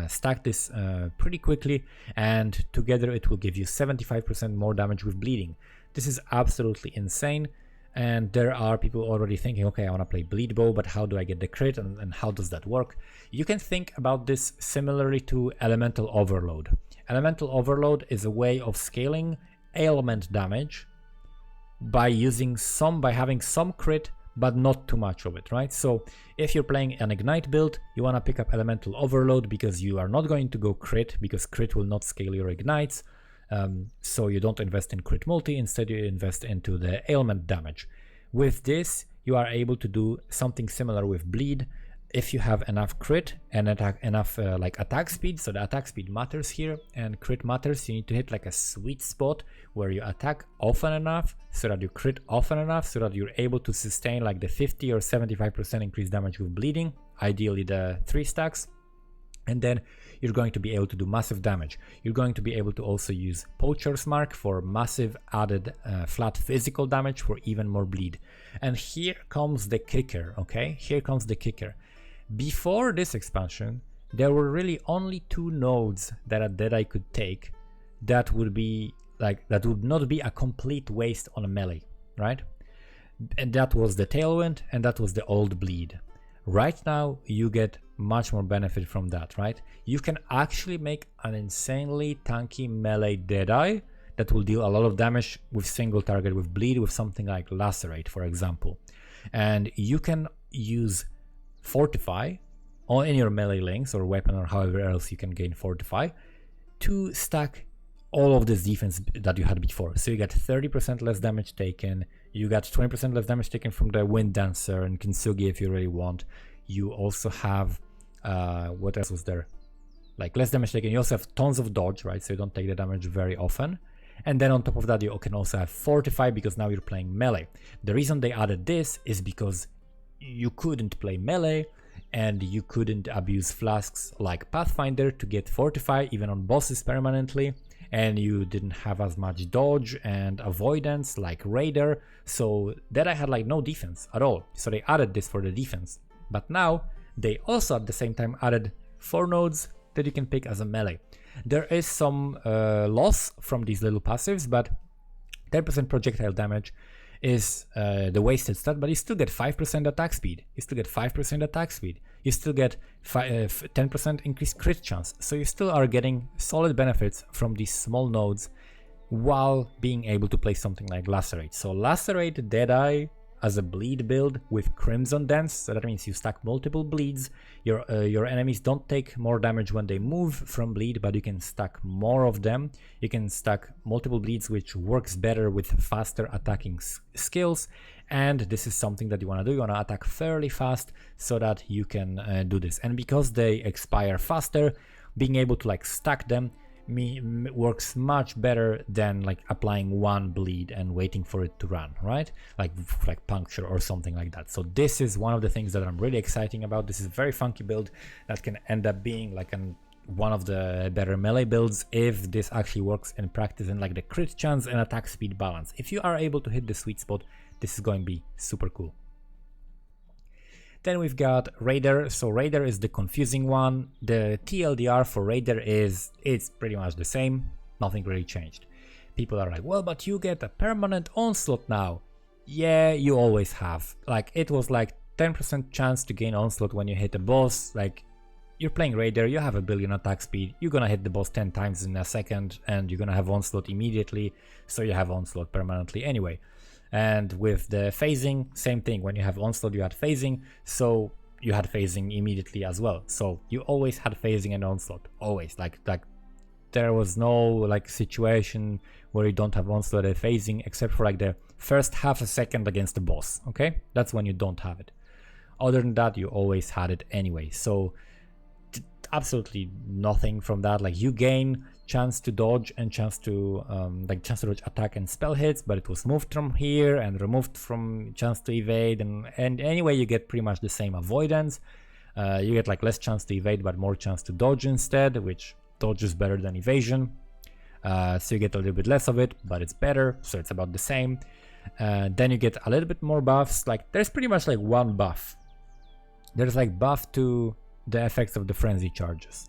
S1: stack this pretty quickly, and together it will give you 75% more damage with bleeding. This is absolutely insane. And there are people already thinking, okay, I want to play bleed bow, but how do I get the crit and how does that work? You can think about this similarly to elemental overload. Elemental overload is a way of scaling ailment damage by having some crit but not too much of it, right? So if you're playing an ignite build, you want to pick up elemental overload because you are not going to go crit, because crit will not scale your ignites. So you don't invest in crit multi, instead you invest into the ailment damage. With this, you are able to do something similar with bleed. If you have enough crit and enough like attack speed, so the attack speed matters here and crit matters, you need to hit like a sweet spot where you attack often enough so that you crit often enough so that you're able to sustain like the 50 or 75% increased damage with bleeding, ideally the 3 stacks. And then you're going to be able to do massive damage. You're going to be able to also use Poacher's Mark for massive added flat physical damage for even more bleed. And here comes the kicker, okay? Here comes the kicker. Before this expansion, there were really only 2 nodes that a Deadeye could take that would not be a complete waste on a melee, right? And that was the Tailwind and that was the Old Bleed. Right now, you get much more benefit from that, right? You can actually make an insanely tanky melee Deadeye that will deal a lot of damage with single target with bleed, with something like Lacerate, for example. And you can use Fortify in your melee links or weapon or however else you can gain Fortify to stack all of this defense that you had before. So you get 30% less damage taken, you got 20% less damage taken from the Wind Dancer and Kintsugi if you really want. You also have, what else was there? Like less damage taken, you also have tons of dodge, right? So you don't take the damage very often. And then on top of that, you can also have Fortify because now you're playing melee. The reason they added this is because you couldn't play melee and you couldn't abuse flasks like Pathfinder to get Fortify even on bosses permanently, and you didn't have as much dodge and avoidance like Raider, so Deadeye had like no defense at all. So they added this for the defense, but now they also at the same time added 4 nodes that you can pick as a melee. There is some loss from these little passives, but 10% projectile damage is the wasted stat, but you still get 5% attack speed. You still get 5% attack speed. You still get 10% increased crit chance. So you still are getting solid benefits from these small nodes while being able to play something like Lacerate. So Lacerate Deadeye as a bleed build with Crimson Dance, so that means you stack multiple bleeds. Your enemies don't take more damage when they move from bleed, but you can stack more of them. You can stack multiple bleeds, which works better with faster attacking skills, and this is something that you want to do. You want to attack fairly fast so that you can do this, and because they expire faster, being able to like stack them works much better than like applying 1 bleed and waiting for it to run, right? Like puncture or something like that. So this is one of the things that I'm really excited about. This is a very funky build that can end up being like one of the better melee builds if this actually works in practice, and like the crit chance and attack speed balance. If you are able to hit the sweet spot, this is going to be super cool. Then we've got Raider. So Raider is the confusing one. The TLDR for Raider it's pretty much the same. Nothing really changed. People are like, well, but you get a permanent onslaught now. Yeah, you always have. Like it was like 10% chance to gain onslaught when you hit a boss. Like you're playing Raider, you have a billion attack speed. You're gonna hit the boss 10 times in a second and you're gonna have onslaught immediately. So you have onslaught permanently anyway. And with the phasing, same thing. When you have onslaught, you had phasing, so you had phasing immediately as well. So you always had phasing and onslaught, always. Like there was no like situation where you don't have onslaught and phasing, except for like the first half a second against the boss. Okay, that's when you don't have it. Other than that, you always had it anyway. So absolutely nothing from that. Like you gain chance to dodge and chance to dodge attack and spell hits, but it was moved from here and removed from chance to evade, and anyway you get pretty much the same avoidance. You get like less chance to evade but more chance to dodge instead, which dodge is better than evasion, so you get a little bit less of it, but it's better, so it's about the same. Then you get a little bit more buffs. Like there's pretty much like 1 buff. There's like buff to the effects of the frenzy charges.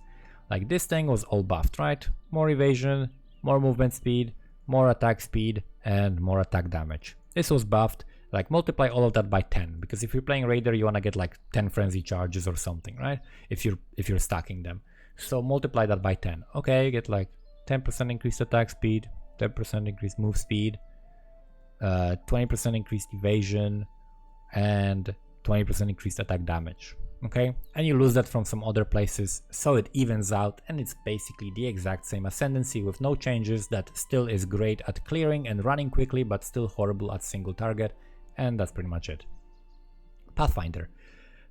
S1: Like this thing was all buffed, right? More evasion, more movement speed, more attack speed, and more attack damage. This was buffed. Like multiply all of that by 10, because if you're playing Raider, you want to get like 10 frenzy charges or something, right? If you're stacking them. So multiply that by 10. Okay, you get like 10% increased attack speed, 10% increased move speed, 20% increased evasion, and 20% increased attack damage. Okay, and you lose that from some other places, so it evens out, and it's basically the exact same Ascendancy with no changes that still is great at clearing and running quickly, but still horrible at single target, and that's pretty much it. Pathfinder.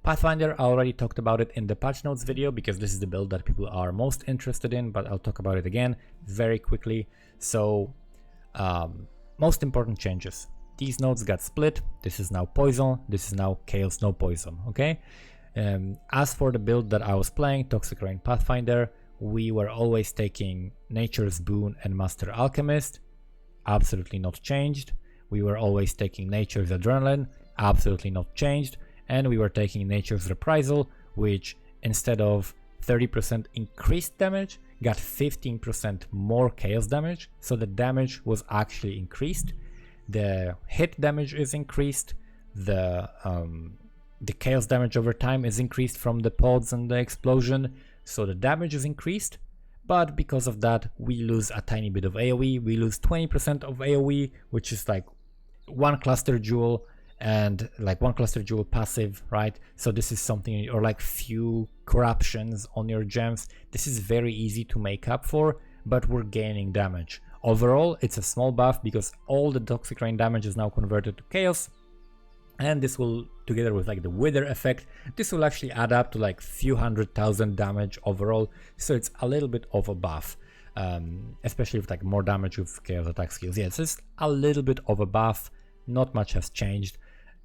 S1: Pathfinder, I already talked about it in the patch notes video because this is the build that people are most interested in, but I'll talk about it again very quickly. So, most important changes. These nodes got split. This is now poison, this is now chaos no poison, okay? As for the build that I was playing, Toxic Rain Pathfinder, we were always taking Nature's Boon and Master Alchemist, absolutely not changed. We were always taking Nature's Adrenaline, absolutely not changed. And we were taking Nature's Reprisal, which instead of 30% increased damage, got 15% more chaos damage, so the damage was actually increased. The hit damage is increased, the chaos damage over time is increased from the pods and the explosion, so the damage is increased, but because of that we lose a tiny bit of AoE. We lose 20% of AoE, which is like one cluster jewel and like one cluster jewel passive, right? So this is something, or like few corruptions on your gems. This is very easy to make up for, but we're gaining damage. Overall, it's a small buff because all the Toxic Rain damage is now converted to chaos, and this will, together with like the wither effect, this will actually add up to like few 100,000 damage overall. So it's a little bit of a buff, especially with like more damage with chaos attack skills. Yeah, it's just a little bit of a buff. Not much has changed.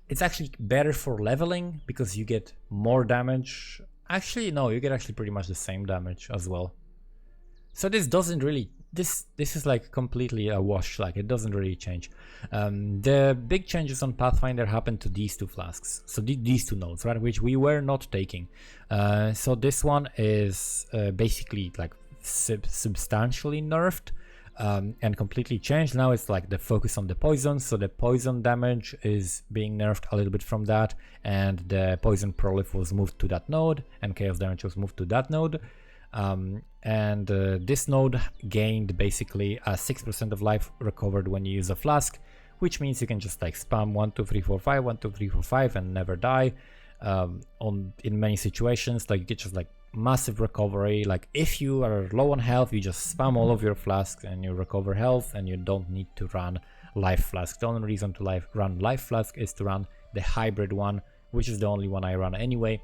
S1: It's actually better for leveling because you get more damage. Actually, no, you get actually pretty much the same damage as well. So this doesn't really, this is like completely a wash, like it doesn't really change. The big changes on Pathfinder happened to these two flasks, so these two nodes, right, which we were not taking. So this one is basically like substantially nerfed and completely changed. Now it's like the focus on the poison, so the poison damage is being nerfed a little bit from that, and the poison prolif was moved to that node, and chaos damage was moved to that node. This node gained basically a 6% of life recovered when you use a flask, which means you can just like spam 1 2 3 4 5 1 2 3 4 5 and never die. In many situations, like you get just like massive recovery. Like if you are low on health, you just spam all of your flasks and you recover health, and you don't need to run life flask. The only reason to run life flask is to run the hybrid one, which is the only one I run anyway.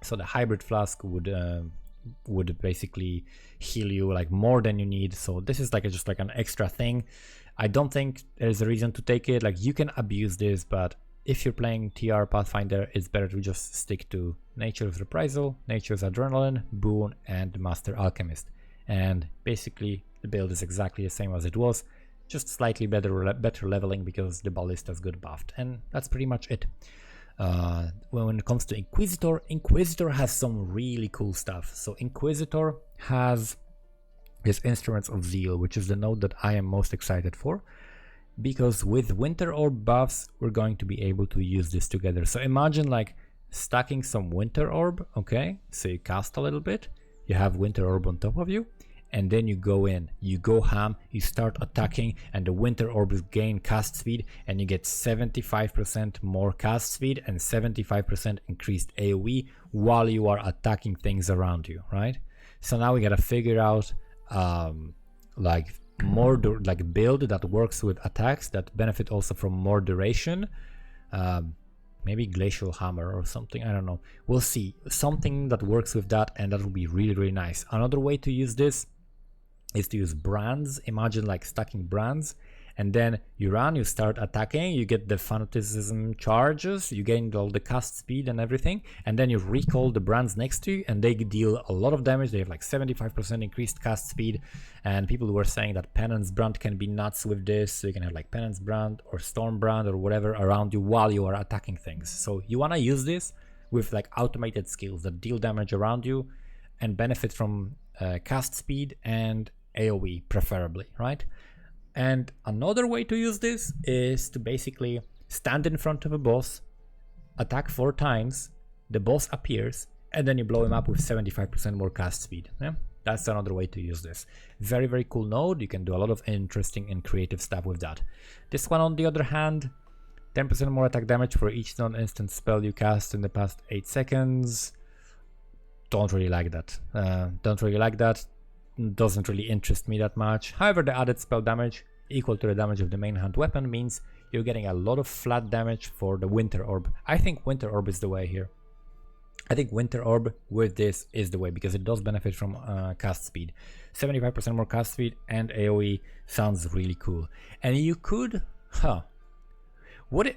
S1: So the hybrid flask would basically heal you like more than you need. So this is like just like an extra thing. I don't think there's a reason to take it. Like you can abuse this, but if you're playing TR Pathfinder, it's better to just stick to Nature's Reprisal, Nature's Adrenaline, Boon, and Master Alchemist. And basically the build is exactly the same as it was, just slightly better leveling because the ballistas got buffed, and that's pretty much it. When it comes to Inquisitor, Inquisitor has some really cool stuff. So Inquisitor has his Instruments of Zeal, which is the node that I am most excited for, because with Winter Orb buffs, we're going to be able to use this together. So imagine like stacking some Winter Orb, okay? So you cast a little bit, you have Winter Orb on top of you, and then you go in, you go ham, you start attacking, and the Winter Orbs gain cast speed, and you get 75% more cast speed and 75% increased AoE while you are attacking things around you, right? So now we gotta figure out like more build that works with attacks that benefit also from more duration. Maybe Glacial Hammer or something, I don't know. We'll see. Something that works with that, and that will be really, really nice. Another way to use this is to use brands. Imagine like stacking brands, and then you run, you start attacking, you get the fanaticism charges, you gain all the cast speed and everything, and then you recall the brands next to you, and they deal a lot of damage. They have like 75% increased cast speed, and people were saying that Penance Brand can be nuts with this, so you can have like Penance Brand or Storm Brand or whatever around you while you are attacking things. So you want to use this with like automated skills that deal damage around you and benefit from cast speed and AoE preferably, right? And another way to use this is to basically stand in front of a boss, attack 4 times, the boss appears, and then you blow him up with 75% more cast speed. Yeah? That's another way to use this. Very, very cool node. You can do a lot of interesting and creative stuff with that. This one, on the other hand, 10% more attack damage for each non-instant spell you cast in the past 8 seconds. Don't really like that. Doesn't really interest me that much. However, the added spell damage, equal to the damage of the main hand weapon, means you're getting a lot of flat damage for the Winter Orb. I think Winter Orb is the way here. I think Winter Orb with this is the way, because it does benefit from cast speed. 75% more cast speed and AoE sounds really cool. And you could, what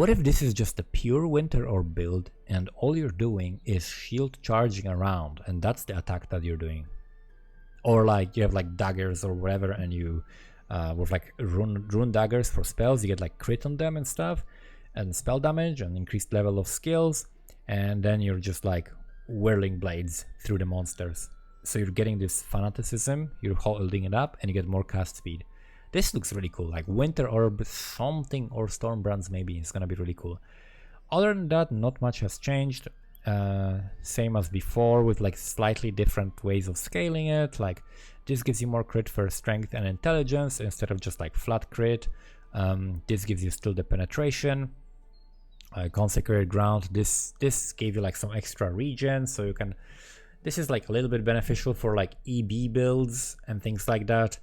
S1: if this is just a pure Winter Orb build and all you're doing is shield charging around and that's the attack that you're doing? Or like you have like daggers or whatever, and you with like rune daggers for spells, you get like crit on them and stuff, and spell damage and increased level of skills, and then you're just like whirling blades through the monsters. So you're getting this fanaticism, you're holding it up, and you get more cast speed. This looks really cool, like Winter Orb something, or Stormbrands maybe, it's gonna be really cool. Other than that, not much has changed. Same as before, with like slightly different ways of scaling it. Like this gives you more crit for strength and intelligence instead of just like flat crit. This gives you still the penetration. Consecrated ground, this gave you like some extra regen, so you can, this is like a little bit beneficial for like EB builds and things like that,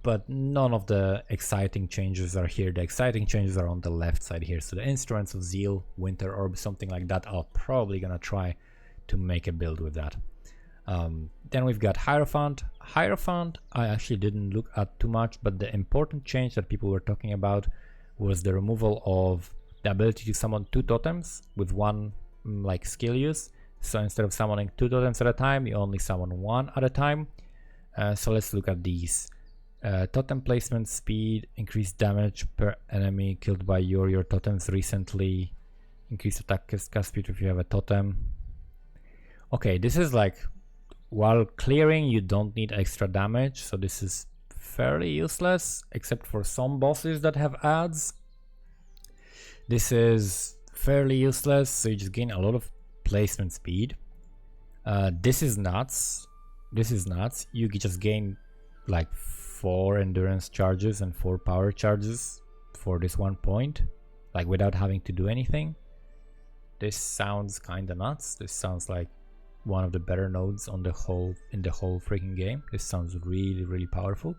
S1: but none of the exciting changes are here. The exciting changes are on the left side here. So the Instruments of Zeal, Winter Orb, something like that. I'll probably gonna try to make a build with that. Then we've got Hierophant. Hierophant I actually didn't look at too much, but the important change that people were talking about was the removal of the ability to summon 2 totems with one like skill use. So instead of summoning 2 totems at a time, you only summon 1 at a time. So let's look at these. Totem placement speed, increased damage per enemy killed by your totems recently, increased attack cast speed if you have a totem. Okay, this is like, while clearing you don't need extra damage, so this is fairly useless except for some bosses that have adds. This is fairly useless, so you just gain a lot of placement speed. This is nuts. You just gain like 4 endurance charges and 4 power charges for this 1 point, like without having to do anything. This sounds kinda nuts. This sounds like one of the better nodes on the whole freaking game. This sounds really powerful,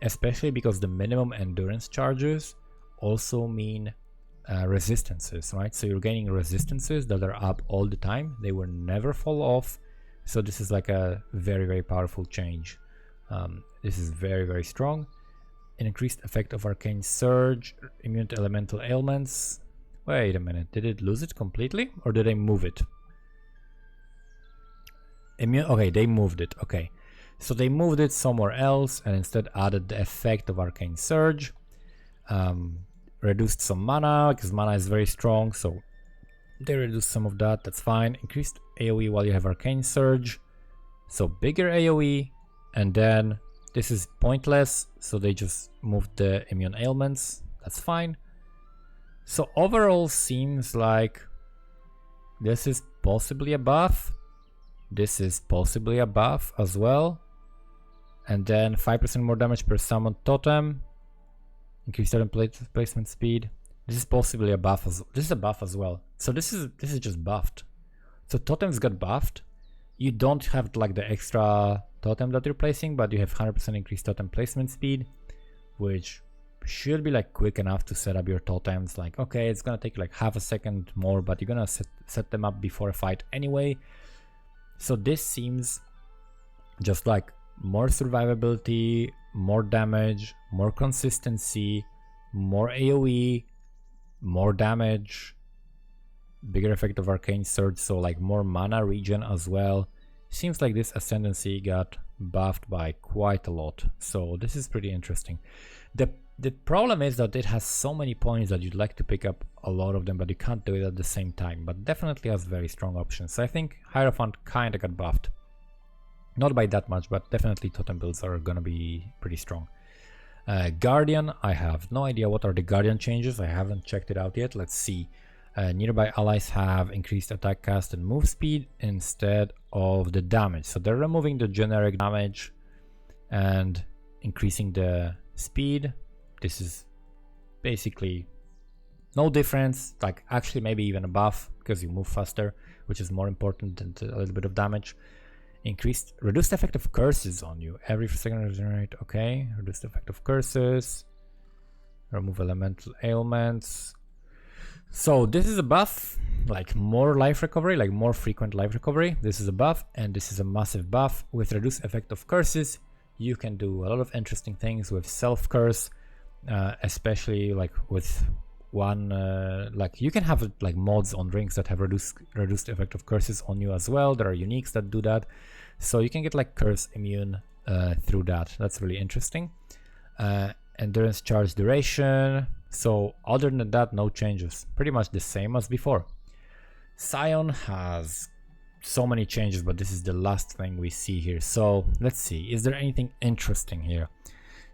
S1: especially because the minimum endurance charges also mean resistances, right? So you're gaining resistances that are up all the time. They will never fall off. So this is like a very powerful change. This is very strong. An increased effect of Arcane Surge, immune to elemental ailments. Wait a minute, did it lose it completely or did they move it? Okay, they moved it. Okay, so they moved it somewhere else and instead added the effect of Arcane Surge. Reduced some mana because mana is very strong, so they reduced some of that. That's fine. Increased AoE while you have Arcane Surge, so bigger AoE. And then this is pointless, so they just moved the immune ailments. That's fine. So overall seems like this is possibly a buff. This is possibly a buff as well. And then 5% more damage per summoned totem. Increased totem placement speed. This is possibly a buff as well. This is a buff as well. So this is just buffed. So totems got buffed. You don't have like the extra totem that you're placing, but you have 100% increased totem placement speed, which should be like quick enough to set up your totems. Like, okay, it's gonna take like half a second more, but you're gonna set them up before a fight anyway. So this seems just like more survivability, more damage, more consistency, more AoE, more damage, bigger effect of Arcane Surge, so like more mana regen as well. Seems like this Ascendancy got buffed by quite a lot, so this is pretty interesting. The problem is that it has so many points that you'd like to pick up a lot of them, but you can't do it at the same time, but definitely has very strong options. So I think Hierophant kinda got buffed. Not by that much, but definitely totem builds are gonna be pretty strong. Guardian, I have no idea what are the Guardian changes. I haven't checked it out yet. Let's see. Nearby allies have increased attack, cast, and move speed instead of the damage. So they're removing the generic damage and increasing the speed. This is basically no difference, like actually maybe even a buff because you move faster, which is more important than a little bit of damage. Reduced effect of curses on you every second regenerate. Okay, reduced effect of curses. Remove elemental ailments. So this is a buff, like more life recovery, like more frequent life recovery. This is a buff, and this is a massive buff. With reduced effect of curses, you can do a lot of interesting things with self curse, especially like with one like you can have like mods on rings that have reduced effect of curses on you as well. There are uniques that do that, so you can get like curse immune through that. That's really interesting. Endurance charge duration. So other than that, no changes, pretty much the same as before. Scion has so many changes, but this is the last thing we see here. So let's see, is there anything interesting here?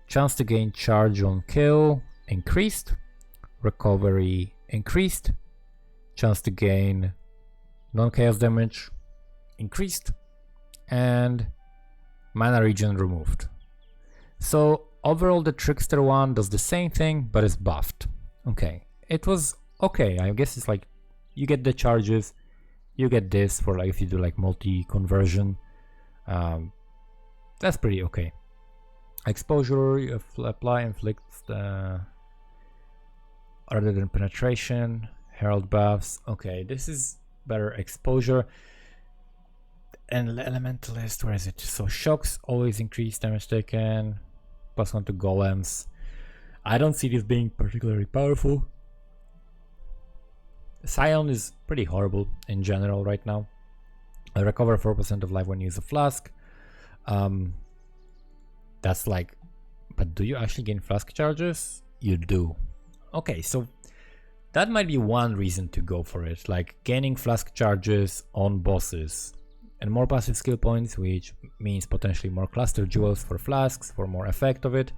S1: Chance to gain charge on kill increased. Recovery increased. Chance to gain non-chaos damage increased. And mana regen removed. So overall the Trickster one does the same thing, but it's buffed. Okay, it was okay. I guess it's like you get the charges, you get this for like if you do like multi-conversion. That's pretty okay. Exposure, you apply inflicts other than penetration. Herald buffs. Okay, this is better exposure. And Elementalist, where is it? So shocks always increase damage taken. +1 to golems. I don't see this being particularly powerful. Scion is pretty horrible in general right now. I recover 4% of life when you use a flask. That's like, but do you actually gain flask charges? You do. Okay, so that might be one reason to go for it, like gaining flask charges on bosses and more passive skill points, which means potentially more cluster jewels for flasks for more effect of it.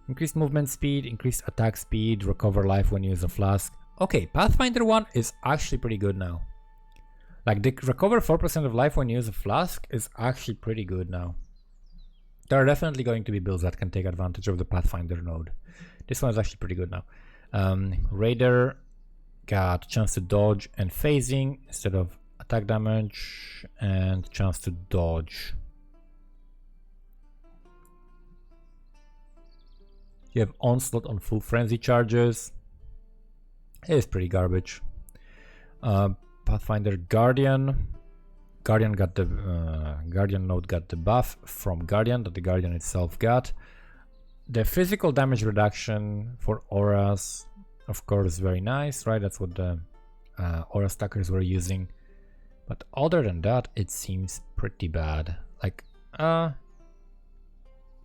S1: Increased movement speed, increased attack speed, recover life when you use a flask. Okay, Pathfinder 1 is actually pretty good now. Like the recover 4% of life when you use a flask is actually pretty good now. There are definitely going to be builds that can take advantage of the Pathfinder node. This one is actually pretty good now. Raider got chance to dodge and phasing instead of attack damage, and chance to dodge. You have onslaught on full frenzy charges. It is pretty garbage. Pathfinder Guardian. Guardian got the Guardian node got the buff from Guardian that the Guardian itself got. The physical damage reduction for auras, of course, very nice, right? That's what the aura stackers were using. But other than that, it seems pretty bad. Like,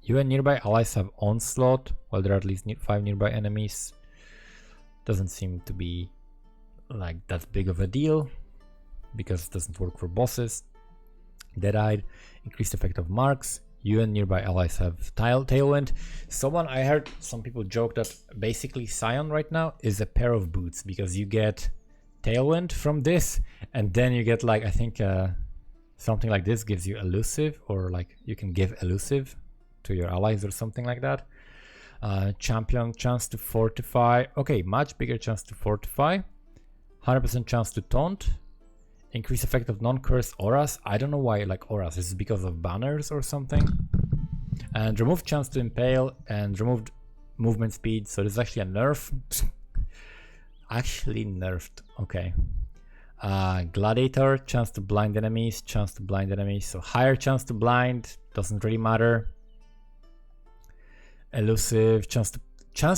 S1: you and nearby allies have onslaught, while there are at least 5 nearby enemies. Doesn't seem to be like that big of a deal, because it doesn't work for bosses. Deadeye, increased effect of marks. You and nearby allies have tailwind. I heard some people joke that basically Scion right now is a pair of boots, because you get tailwind from this, and then you get like, I think something like this gives you elusive, or like you can give elusive to your allies or something like that. Champion chance to fortify. Okay, much bigger chance to fortify. 100% chance to taunt. Increase effect of non-curse auras. I don't know why like auras. Is it because of banners or something? And remove chance to impale and removed movement speed. So this is actually a nerf. Actually nerfed. Okay. Gladiator, chance to blind enemies, chance to blind enemies. So higher chance to blind, doesn't really matter. Elusive, chance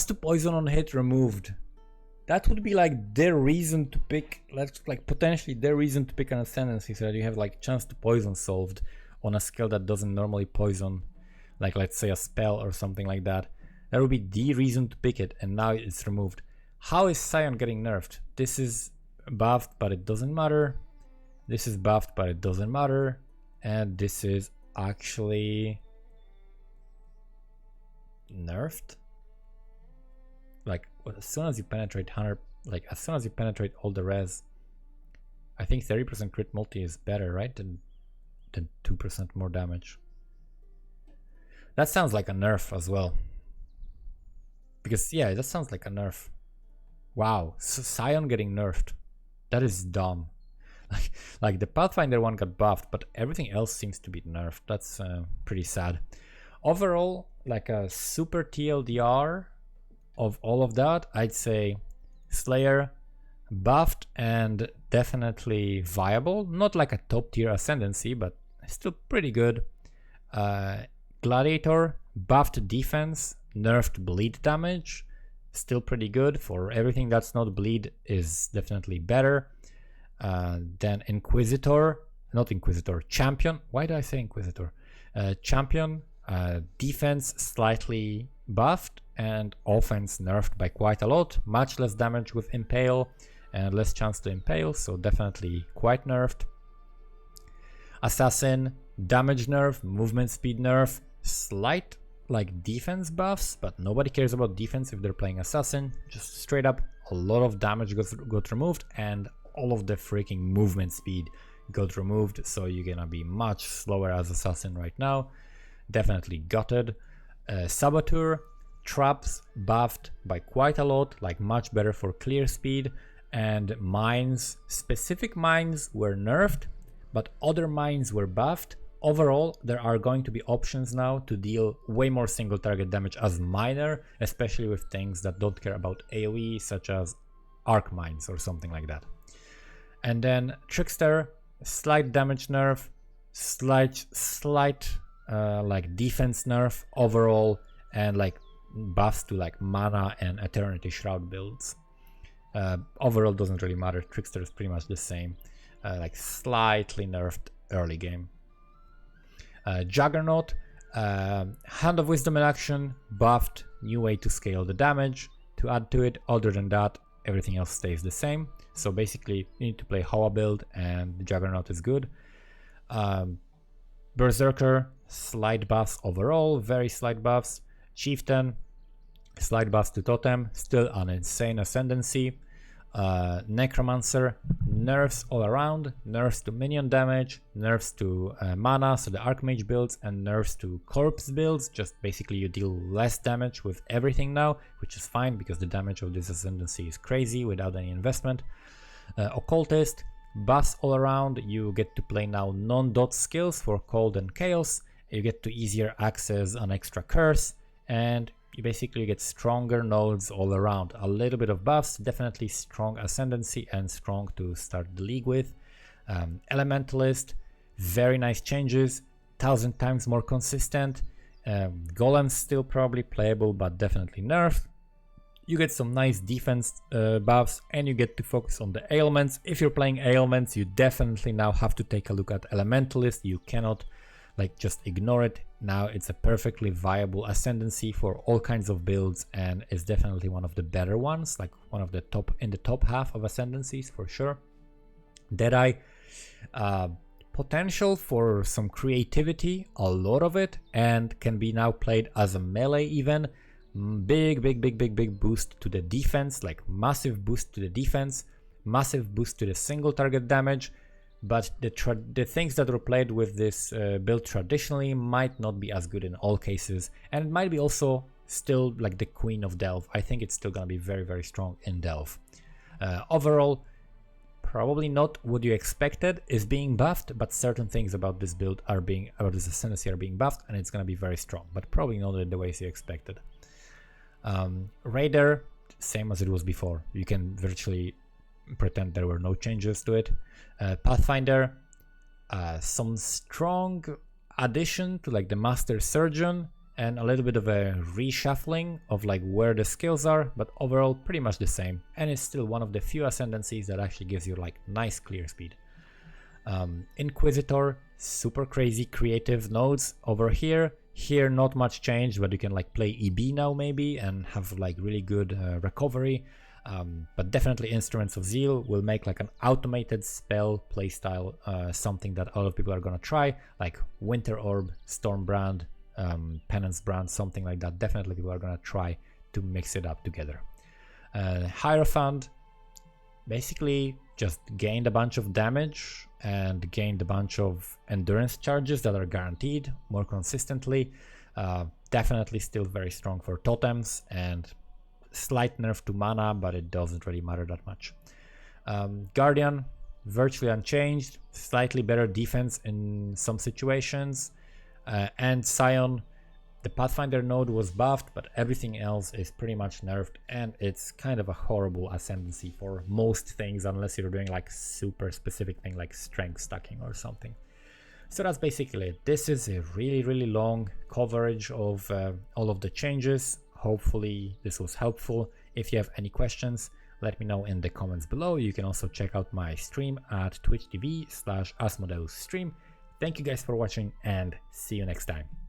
S1: to poison on hit removed. That would be like their reason to pick, like potentially their reason to pick an Ascendancy, so that you have like chance to poison solved on a skill that doesn't normally poison, like let's say a spell or something like that. That would be the reason to pick it, and now it's removed. How is Scion getting nerfed? This is buffed, but it doesn't matter. This is buffed, but it doesn't matter. And this is actually nerfed. Like as soon as you penetrate 100, like as soon as you penetrate all the res, I think 30% crit multi is better, right? Than 2% more damage. That sounds like a nerf as well. Because yeah, that sounds like a nerf. Wow, Scion getting nerfed. That is dumb. Like the Pathfinder one got buffed, but everything else seems to be nerfed. That's pretty sad. Overall, like a super TLDR of all of that, I'd say Slayer buffed and definitely viable. Not like a top tier Ascendancy, but still pretty good. Gladiator buffed defense, nerfed bleed damage, still pretty good. For everything that's not bleed is definitely better. Then Inquisitor, not Inquisitor, Champion. Why did I say Inquisitor? Champion, defense slightly buffed and offense nerfed by quite a lot. Much less damage with Impale and less chance to impale, so definitely quite nerfed. Assassin, damage nerf, movement speed nerf, slight like defense buffs, but nobody cares about defense if they're playing Assassin. Just straight up a lot of damage got removed and all of the freaking movement speed got removed, so you're gonna be much slower as Assassin right now. Definitely gutted. Saboteur, traps buffed by quite a lot, like much better for clear speed. And mines, specific mines were nerfed, but other mines were buffed. Overall, there are going to be options now to deal way more single target damage as miner, especially with things that don't care about AoE, such as arc mines or something like that. And then Trickster, slight damage nerf, slight like defense nerf overall, and like buffs to like mana and Eternity Shroud builds. Overall doesn't really matter. Trickster is pretty much the same, like slightly nerfed early game. Juggernaut, Hand of Wisdom in action, buffed, new way to scale the damage to add to it. Other than that, everything else stays the same. So basically you need to play Hoa build and the Juggernaut is good. Berserker, slight buffs overall, very slight buffs. Chieftain, slight buffs to Totem, still an insane Ascendancy. Necromancer, nerfs all around, nerfs to minion damage, nerfs to mana, so the Archmage builds, and nerfs to corpse builds. Just basically you deal less damage with everything now, which is fine because the damage of this Ascendancy is crazy without any investment. Occultist, buffs all around, you get to play now non-dot skills for Cold and Chaos, you get to easier access an extra curse, and you basically get stronger nodes all around. A little bit of buffs, definitely strong Ascendancy and strong to start the league with. Elementalist, very nice changes, 1000 times more consistent. Golem's still probably playable, but definitely nerfed. You get some nice defense buffs, and you get to focus on the ailments. If you're playing ailments, you definitely now have to take a look at Elementalist. You cannot like just ignore it. Now it's a perfectly viable Ascendancy for all kinds of builds, and it's definitely one of the better ones, like one of the top in the top half of Ascendancies for sure. Deadeye, potential for some creativity, a lot of it, and can be now played as a melee even. Big boost to the defense, like massive boost to the defense, massive boost to the single target damage. But the things that were played with this build traditionally might not be as good in all cases, and it might be also still like the Queen of Delve. I think it's still gonna be very strong in Delve. Overall, probably not what you expected is being buffed, but certain things about this build about this Ascendancy are being buffed, and it's gonna be very strong, but probably not in the ways you expected. Raider, same as it was before. You can virtually pretend there were no changes to it. Pathfinder, some strong addition to like the Master Surgeon and a little bit of a reshuffling of like where the skills are, but overall pretty much the same, and it's still one of the few Ascendancies that actually gives you like nice clear speed. Inquisitor, super crazy creative nodes over here. Here not much change, but you can like play EB now maybe and have like really good recovery. But definitely Instruments of Zeal will make like an automated spell playstyle something that a lot of people are gonna try, like Winter Orb, Stormbrand, penance brand, something like that. Definitely people are gonna try to mix it up together. Hierophant basically just gained a bunch of damage and gained a bunch of endurance charges that are guaranteed more consistently. Definitely still very strong for totems, and slight nerf to mana, but it doesn't really matter that much. Guardian, virtually unchanged, slightly better defense in some situations. And Scion, the Pathfinder node was buffed, but everything else is pretty much nerfed, and it's kind of a horrible ascendancy for most things, unless you're doing like super specific thing like strength stacking or something. So that's basically it. This is a really long coverage of all of the changes. Hopefully this was helpful. If you have any questions, let me know in the comments below. You can also check out my stream at twitch.tv/asmodeusstream. Thank you guys for watching, and see you next time.